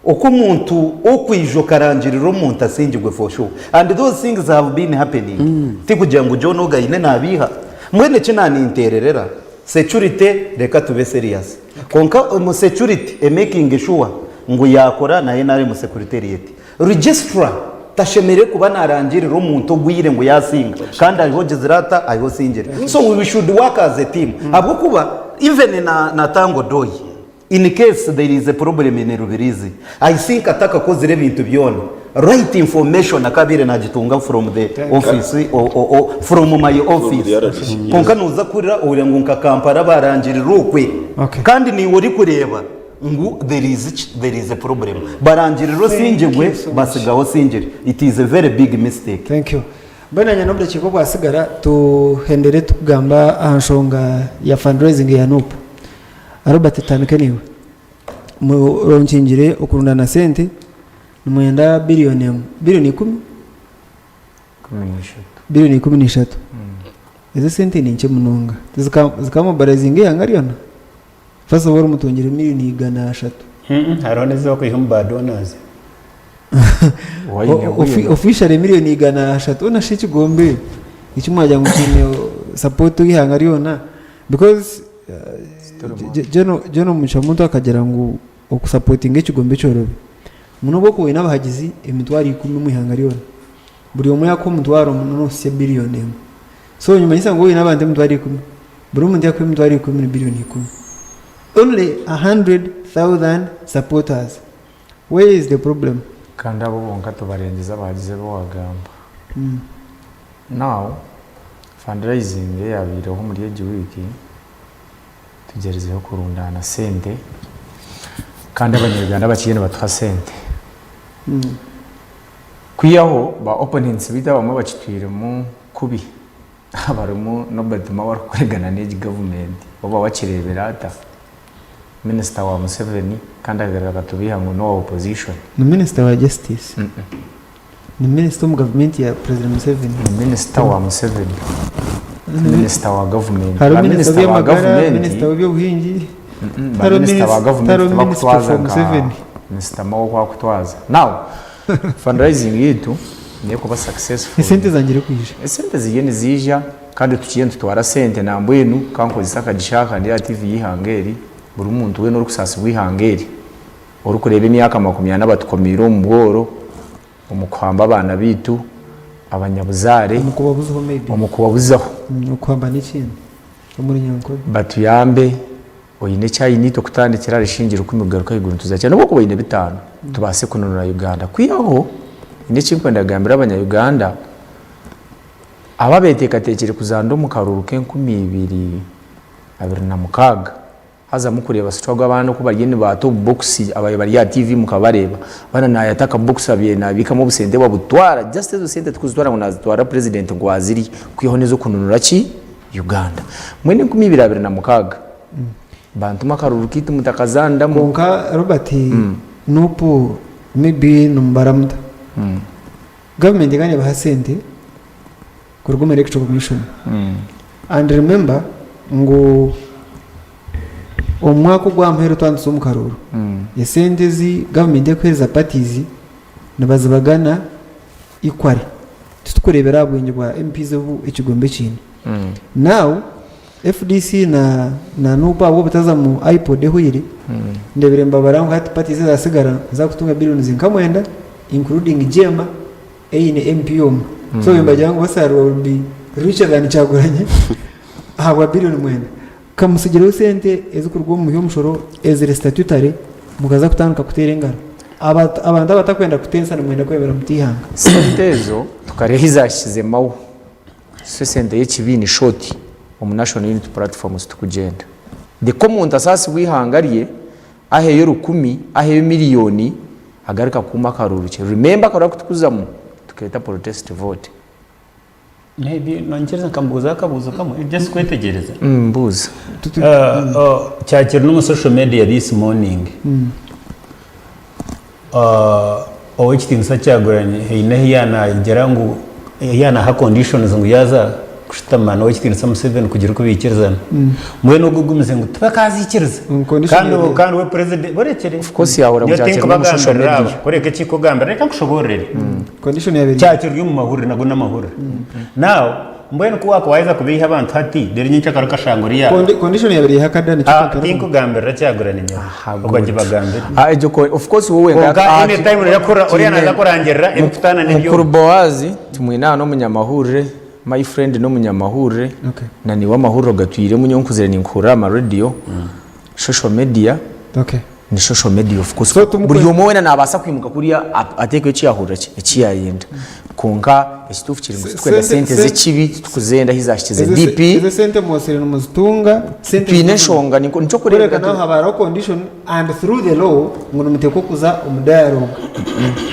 uko muntu okwijjokarangiriro muntu asingirwe for sure and those things have been happening tikugira ngo John Ogaine nabiha mwene kinani intererera security reka tube serious konka mu security making sure ngo yakora na NRM secretariat registrar tashemere kuba narangirira umuntu gwire ngo yasinga kandi aho gezerata aho singire so we should work as a team abo kuba even na Tango Doi in case there is a problem in Rubirizi I think ataka kozire bintu byona right information akabire nagitunga from the office or from my office konka nuza kurira uri ngo nkakampara barangirira ukwe kandi ni uri kureba ngo there is a problem barangirira singigwe basigaho singire it is a very big mistake. Thank you. Bana nyanobye kiko kwasigara tuhendere tugamba ahanshonga ya fundraising ya NUP Robert Tanikaniwe mu ronchingire okurundana sente numwenda bilioni 10 bilioni 13 izo sente ni nche munonga zikama barazinge yangariona fasa wari mutongere milioni 300 haroneze ko ihumba donors officially milioni 300 ona shichi gombe ichumwaja ngukine support yihangariona because jono muchamuntu akagera ngo okusupporting ekigombe cyorobe muno boko we nabahagizi emitwari 10 muhangariona buri omwe yako mutwaro muno se bilioni so nyuma yisa ngo we nabande mutwari 10 buri umuntu yakwe mutwari 10 bilioni 10 only 100,000 supporters. Where is the problem? Kandi abo bonka tubarengeza bagize bo wagamba now fundraising yabiro ho muri ejo wiki tugerezeho kurundana sente kandi abanyarwanda bakiyene batwa sente kuyaho ba opponents bita bamwe bakitwire mu kubi abarimo no baduma bakoregana n'igi government baba bakirebera ata Minister wa Museveni kandi agaragaza tubiha ngo no opposition ni Minister wa Justice ni Minister mu government ya President Museveni ni Minister wa Museveni Minister wa government Minister wa government Minister wa by'ubuhingi Minister wa government bakutwaza Museveni Minister mawo kwa kutwaza now fundraising yetu niyo kuba successful sente zangire kwisha sente zigene zija kandi tukiyende tutwara sente nambwenu kanko zisaka gishaka ndi TV yihangeri buri muntu we no rukusasi wihangeri uri kureba imyaka 20 batukomira mu bworo umukwamba abana bitu abanyabuzare umukubabuzaho ukwamba n'ikindi muri nyanko batuyambe oyine cyayinito kutandikira rishingira uko imigaruka y'iguru tuzacyane bwo kubayine bitanu tubase kunonora Uganda kwiyaho ine cyimkwenda gambira abanya-Uganda ababetekatekere kuzando mu karuru ke 2026 haza mukureba sitwaga abantu ko bagene ba top box abaye bari ya TV mukabareba bana nayataka box abiye nabikamo busende babutwara just ezo sente tukuzitwara ngo nazitwara president ngo aziri kwihonezo kununura ki Uganda mwene 2026 bantu makaruru kitu mutakazanda konka Robert nupo maybe numbaramda government gani bahasente kuruguma electoral commission and remember ngo omwako gwa mpero twanditse mu karuru yesendezi government yakweza parties nabazabagana ikwari tutukurebera abwenye bwa MPs ubu ikigombe kindi now FDC na nupa abo bataza mu iPod huiri ndebere mbabarango hati parties zasigara za kutunga bilioni zinkamwenda including Jema eine MPOM so yimbajango basaro will be richer than chaguranye hawa bilioni mwenda kamusigiro sente ezikurwa mu mushoro ezire statutary mukaza kutanduka kuterengara abantu batakwenda kutensa na mwenda kwebera mutihanga sentezo tukarehiza ashize mawo sente y'ikibini shoti mu national unity platforms tukugenda de common asasi wihangariye aheyo 10 aheyo miliyoni agarika kuma karuruke remember karako tukuzamo tuketa protest vote maybe nongereza kambuza kabuzo kamwe just kwetegereza mbuza cyakira no social media this morning owekitinga sacyaguranye hine yana gerangu yana ha conditions ngo yaza kushitamana owekitinga sam 7 kugira ko bikirezana mwe no gugumize ngo tubakazikiriza kandi we president borekere of course yahora cyakira no social media koreka kiko gamba reka kushoborere condition ya biri cyakira mu mahuri nago n'amahuri now mbwenu kuwa kwaiza kubiha abantu hati deri nyincha karuka shanguriya condition ya biri hakada ni tinko gambira cyagura ni nyo ukajiba gambira ejo of course wowe nga ine time yakora oriana zakorangirira emfutana n'ibyo kuruboazi tumwina no munyamahurire my friend no munyamahurire na ni wamahuriro gatwire munyonkuzire ni nkura ama radio social media ni social media of course buri umwe na nabasa kwimuka kuriya ateke cyahura cyiyayenda konka ekitufu kiri twenda sente z'ikibi tukuzenda hizashikize DP izo sente mosere muzitunga sente pineshonga niko nico kureka no habara condition and through the law ngono muteko kuza dialogue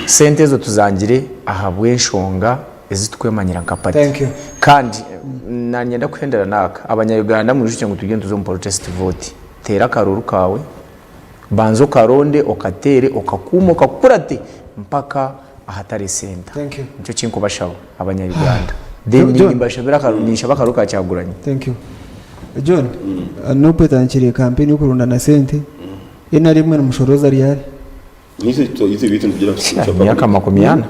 sente zo tuzangire ahabweshonga ezitwemanyira nkapati thank you kandi nanyenda kwendera naka abanyayuganda muri cyo ngo tugende tuzo mu protest vote tera karuru kawe banzo karonde okatere okakuma okakurate mpaka ahatari senta nico kinko bashaho abanyayuganda then nimbashabira karunisha bakaruka cyaguranye thank you John no petankiriye campaign yo kurunda na sente ina rimwe n'umushoroza riyari nizo bitu kugira ngo myaka makumyana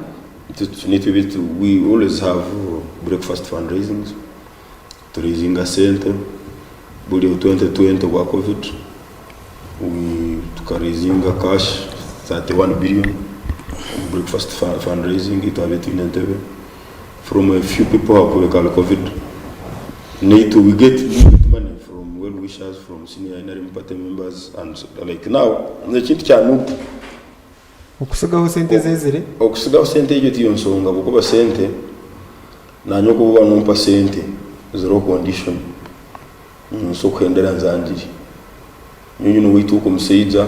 we always have breakfast fundraisings to raising a center buli 2020 kwa covid we took raising a cash 31 billion breakfast fundraising it have it in Entebbe from a few people who have covid we get money from well wishers from senior interim party members and like now the chintu cha nupu okusigaho sente zezire okusigaho sente ejo tiyonsonga bukuba sente nanyo kuba numpa sente zero condition nso kwendera nzangiri nyinyi no witu ko museiza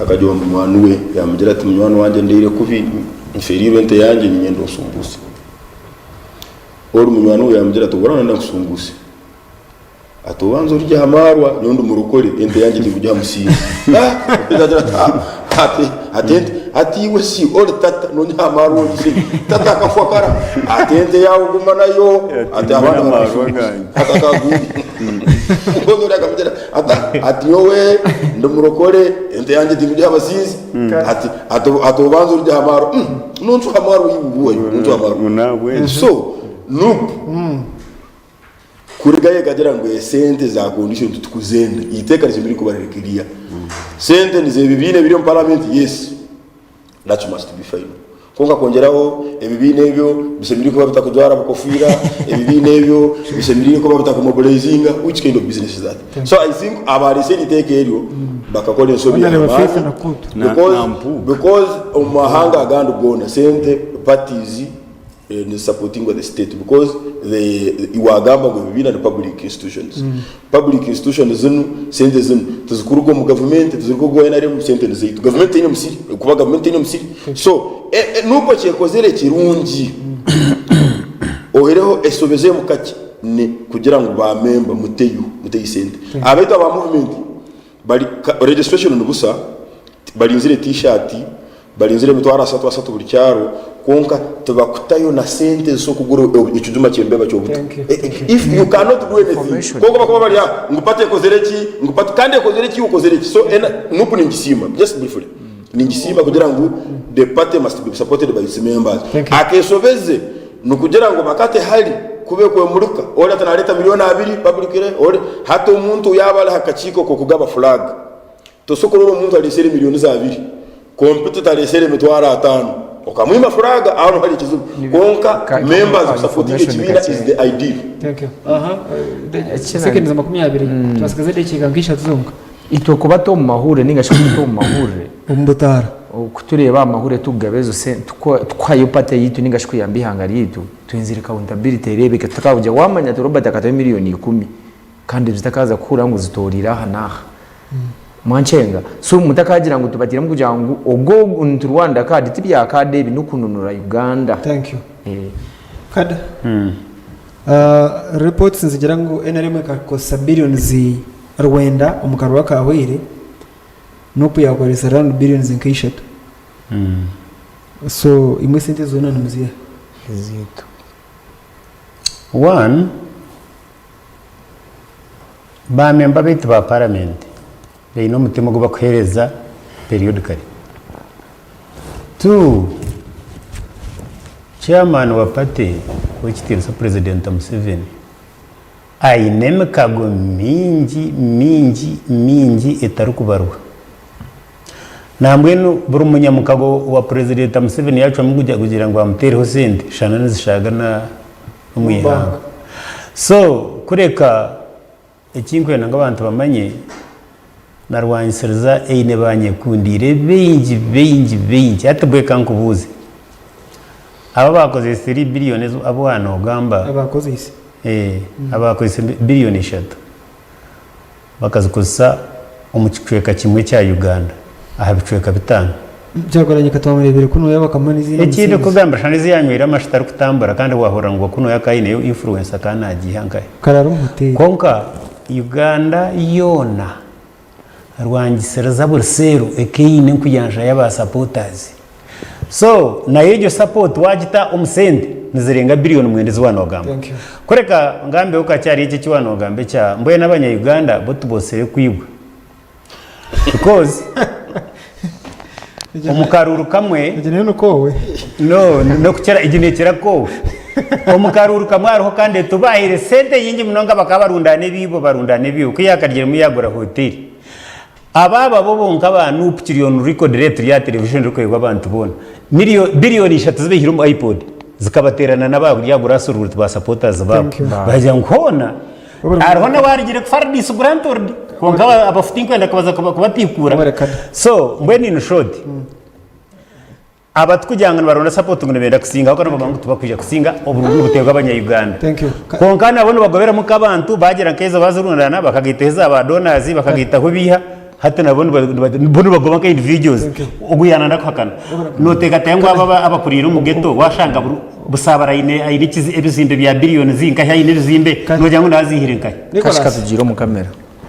akajwa mwana we yamugira ati mwana wanje ndire kuvi inferior ente yanje nyendo sumbusi ori mwana we yamugira ati urana nakusumbusi atobanzo rya hamarwa nyondo murukore ente yanje ndikujya musiri ati we si ori tata no nyamaro isi tata akafwakara atende yawo guma nayo ati abana marwaganye atakagundi ngondo rakamjera ati yowe ndumurokore ente yanje ndikujya abasizi ati atobanzo rya hamaro nontu hamaro yibuwe nontu hamaro so nup kurigaye kagira ngo sente za condition tutukuzenda iteka rizimiri kubarekiria sente nize bibine biri mu parliament yes that must be fine konga kongeraho ebibine byo bisemiri kuba bitakujwara bukofira ebibine byo bisemiri kuba bitakumobilizinga which kind of business is that so I think abarise iteke elyo bakakole nsobi because umahanga aganda gona sente parties in supporting the state because iwagamba ngo bibina the public institutions public institutions zinu sente zinu tuzukurugo mu government tuzukurugo NRM sente nzitu government ine musiri kuba government ine musiri so nuko cyekozere kirungi ohereho esobeze mukaki ne kugira ngo ba member muteyi sente abeta ba movement bali registration n'ubusa bali nzire t-shirt bali nzire mitwara 3 buri cyaro konka tubakutayo na sente zo kugura ikijuma cyembeba cyo buto if you cannot do anything konka bakaba bari ngupate kozereki ngupate kandi kozereki ukozereki so nupu ningisima just briefly ningisima kugira ngo the party must be supported by its members akesobeze nukugira ngo bakate hali kube kwe muruka ora tanaleta milioni 2 publicly ora hata umuntu yabala hakachiko ko kugaba flag to sokororo umuntu alisere milioni 2 kompyuta alisere mitwara 5 okamwima furaga aho hari kizubu konka members of supporting HBina is the ideal thank you second za 20 twasikaze dekiga ngisha tuzunga ito kuba to mu mahure ningasho to mu mahure umbutara kutureba amahure tugabezo se twayo pate yitu ningasho kuyambihangari yitu twinzira accountability rebeke tukabuje wamanya to Robert akata milioni 10 kandi zitakaza kura ngo zitorira hanaha mwanchenga so mutakagira ngo tubatira mu kugira ngo ogo ntu Rwanda kadi tibya kade binukununura Uganda thank you kada reports nzigira ngo NRM kakosa billions Rwanda umukarwa kahwire nuko yakoresa around billions nkishatu so imwe sente zona numziya zito one ba member bitu ba parliament ino mutima go bakuhereza periodically 2 chairman wa party w'ekitiinisa President Museveni aine emikago mingi etarikubarwa nambwenu buri munyamukago wa President Museveni yacwamu kugira ngo amutereho sente shana nizishaga na umwihanga so kureka ekinkwenda ngo abantu bamanye narwanyisiriza eine banyekundire bengi atubwe kankubuze aba bakoze 3 billion abo hano gamba abakoze isi abakoze billion 3 bakazikozesa omukicweka kimwe cya Uganda aha bicweka bitano byagoranye katwamurebere kuno yabakamanizi ekindi kugamba shanizi yanywera amashitari kutambura kandi wahora ngo kuno yakayine yo influencer kana agihangaye kararo muteye konka Uganda yona rwangiseraza burusero ekeyine nkuyanja yaba supporters so na yejo support wagita omusende nizirenga billion mwendezi wana ogamba koreka ngambe ukacyari iki kiwana ogambe cya mboye nabanya Uganda botubosere kwigwa because omukaruru kamwe igene nukowe no kucyara igine kirakowe omukaruru kamwe ariho kandi tubahire sente yingi munonga bakabarundane bibo kuyakaryera muyagura hoteli ababa bo bonka abantu upukirion record rate ya television rukwego abantu bona billion 3 zibihira mu iPod zikabaterana nababo yagura sururu ba supporters babo bajya nkona ariho nabarigire kufardis grantordi konka abafutin kwenda kabaza kubatikura so mbweni no short abatukujyangana baronda support ngo nebenda kusinga aho kana babangu tubakwija kusinga oburungu butego abanya Uganda konka nabone bagobera mu kabantu bagira keza bazurundana bakagiteza aba donors bakagitaho biha hata nabone bono bagoma ka individuals oguyana ndakwakana noteka tengwa abakurira mu ghetto washanga busabara ine kizi ebizimbe bya billion zinka ya ine bizimbe noja ngo nazihire nkai kashika tujiro mu kamera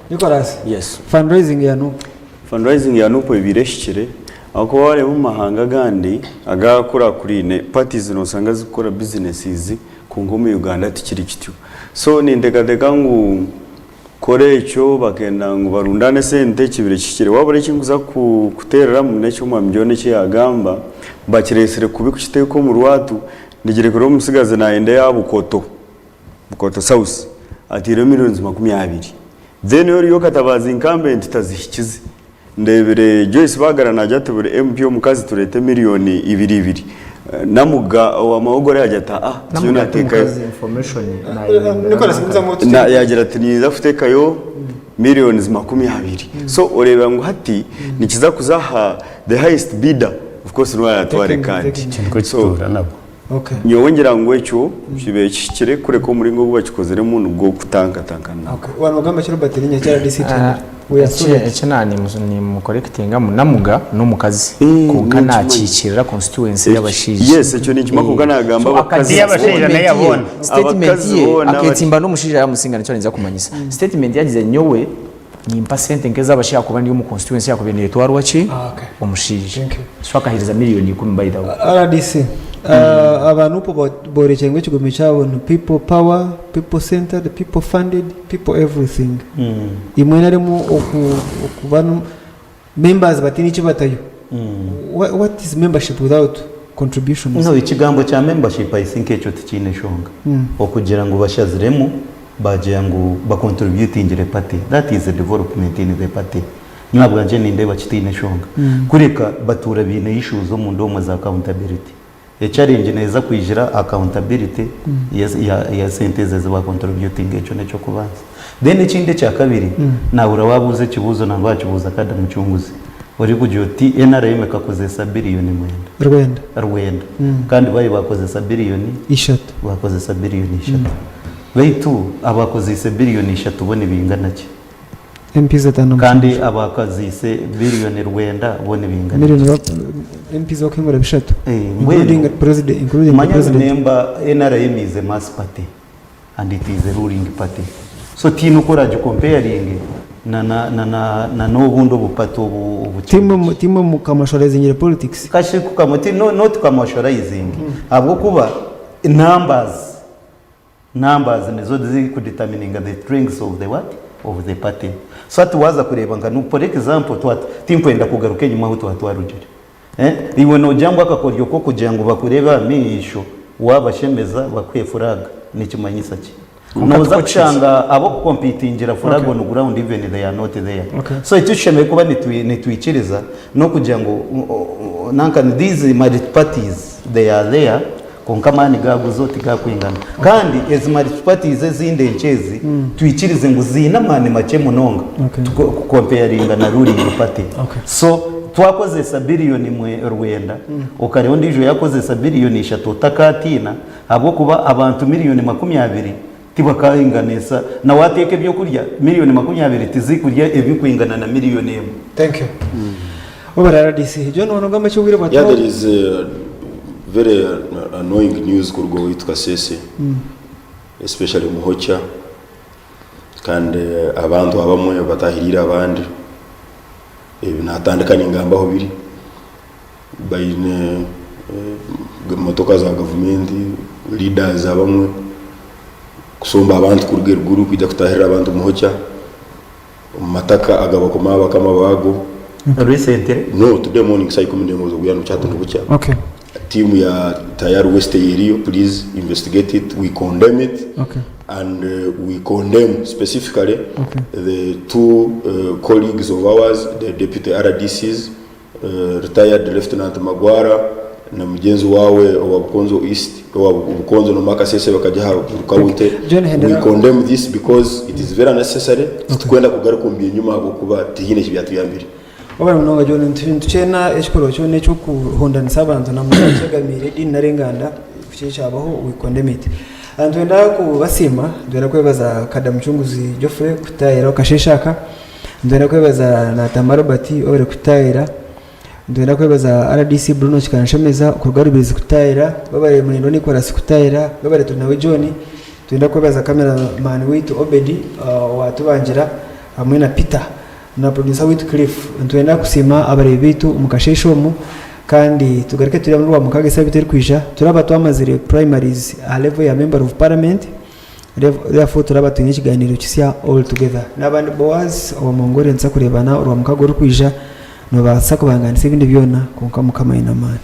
Nicholas yes fundraising ya nupo ibireshikire ako wale mu mahanga gandi agakora kuri ne parties no sanga zikora businesses ku ngoma Uganda tikiri kityo so nindekadeka ngo kore icyo bakenda ngo barundane sente kibire kikire wabure kinguza kuterera mu necyo mu mbyone cyagamba bakiresere kubikukite ko mu rwatu ndigire ko musigaze na ende ya bukoto south atire millions 20 then yo katabaza incumbent tazihikize ndebere Joyce bagarana jatubure MP mukazi turete miliyoni 2 namuga wa mahogore yajata tunateka information na yagira ati niza futekayo miliyoni 20 so ureba ngo hati nikiza kuzaha the highest bidder of course no yatware kandi so nabo okay nyongera ngo ecyo kibe kikire kure ko muri ngo bakikozere muntu bwo kutankatankana okay wanogamba kiro bateri nya cyara discipline echenani ni mu correctinga munamuga no mukazi kunkana akikirira constituency y'abashije yes ecyo ni kimako kugana agamba abakazi y'abashije nayo yabona statement ye aketimba no mushije yamusinga nicyo nza kumanyisa statement yagize nyowe ni impasente nkeza abashaka kuba ndi mu constituency yako bene etwaro wachi umushije shaka hiriza miliyoni 10 by the way RDC abantu upo borekeye ngo kigome cyabo people power people centered people funded people everything imwe narimo okubano members batini kibatayo what is membership without contribution no ikigambo cha membership I think echo tikine shonga okugira ngo bashaziremo baje ngo ba contributing the party that is the development in the party nabwo nje ninde bakitine shonga kureka batura bine issues zo mu ndomo za accountability challenge neza kwijira accountability ya senteze za contributing echo necho kubanza then ikindi cya kabiri nawe urababuze kibuzo nangwa bakibuza kada mucyunguzi uri kujyoti NRM kakozesa billion Rwanda kandi bayi bakozesa billion 3 bakozesa billion 3 baitu abakozesa billion 3 bone bingana ki MPs atano kandi abakazise billion Rwanda bone bingana MPs okengora bishatu including the president member NRM is a mass party and it is a ruling party so tinu kora ju comparing na no bundo bupato timu mukamashoreza ingire politics kashi kukamuti not kamashorezing abwo kuba numbers nizo zizi ku determining the strengths of the what of the party so atuwaza kureba ngano for example timkwenda kugaruka nyuma ho twatwarugire iwe no jangwa akakoryo ko kugira ngo bakureba misho wabashemeza bakwiye furaga nikimanyisa ki noza kushanga abo competingira furaga on ground even they are not there. So icyo sheme kuba nitwikiriza no kugira ngo nanka these married parties they are there konkamani gago zoti gakwingana kandi as married parties ezinde nchezi twikirize ngo zinamane make munonga comparinga na ruling party. So twakoze sabiriyoni mwe Rwanda ukariho ndijo yakoze sabiriyoni 3 takatina abo kuba abantu miliyoni 20 tibakainganesa na wateke byo kurya miliyoni 20 tizikurya ebikwingana na miliyoni 1. Thank you. Obara RDC John onogamba cyo bwire bato. Yeah, there is very annoying news kurgo witwa Sese. Especially muhocha kandi abantu abamwe batahirira abandi natandukanye ingamba aho biri bayine motoka za government leaders abamwe kusomba abantu ku rwego rw'uru kujya kutahirira abantu muhocha mataka agaba komaba kama bago recently no today morning sai kumende ngozo kuyano chato kucha. Okay. Team ya Tayari West area, please investigate it. We condemn it. Okay. And we condemn specifically the 2 colleagues of ours, the deputy RDCs, retired Lieutenant Magwara na mjenzi wawe wa Bukonzo East, wa Bukonzo no Makasese bakajaha Kaunti. We condemn this because it is very necessary. Tukwenda kugaruka mbi nyuma abo kuba tihine kibyatu yambiri. Obara mnoga John tuchena ekikolo cyo ne cyo kuhondanisa abantu namuchegamire dinarenganda kuchisha abaho we condemn it. Ndwenda kubasima ndwenda kwebaza kada mchunguzi Geoffrey kutayira kasheshaka ndwenda kwebaza na Tamara Bati ore kutayira ndwenda kwebaza RDC Bruno Chikanshemeza kurugarubiriza kutayira babare munendo ni kora sikutayira babare tunawe John twenda kwebaza cameraman witu Obedi watubangira hamwe na Peter na producer witu Cliff ndwenda kusima abare bitu mukasheshomu kandi tugarike turi muri wa mukage sabiteri kwisha turaba twamazire primaries a level ya member of parliament therefore turaba tunye kiganiro kisya all together nabandi boaz wa mongore nsa kurebana urwa mukage uri kwisha no basaka banganise ibindi byona konka mukama inamani.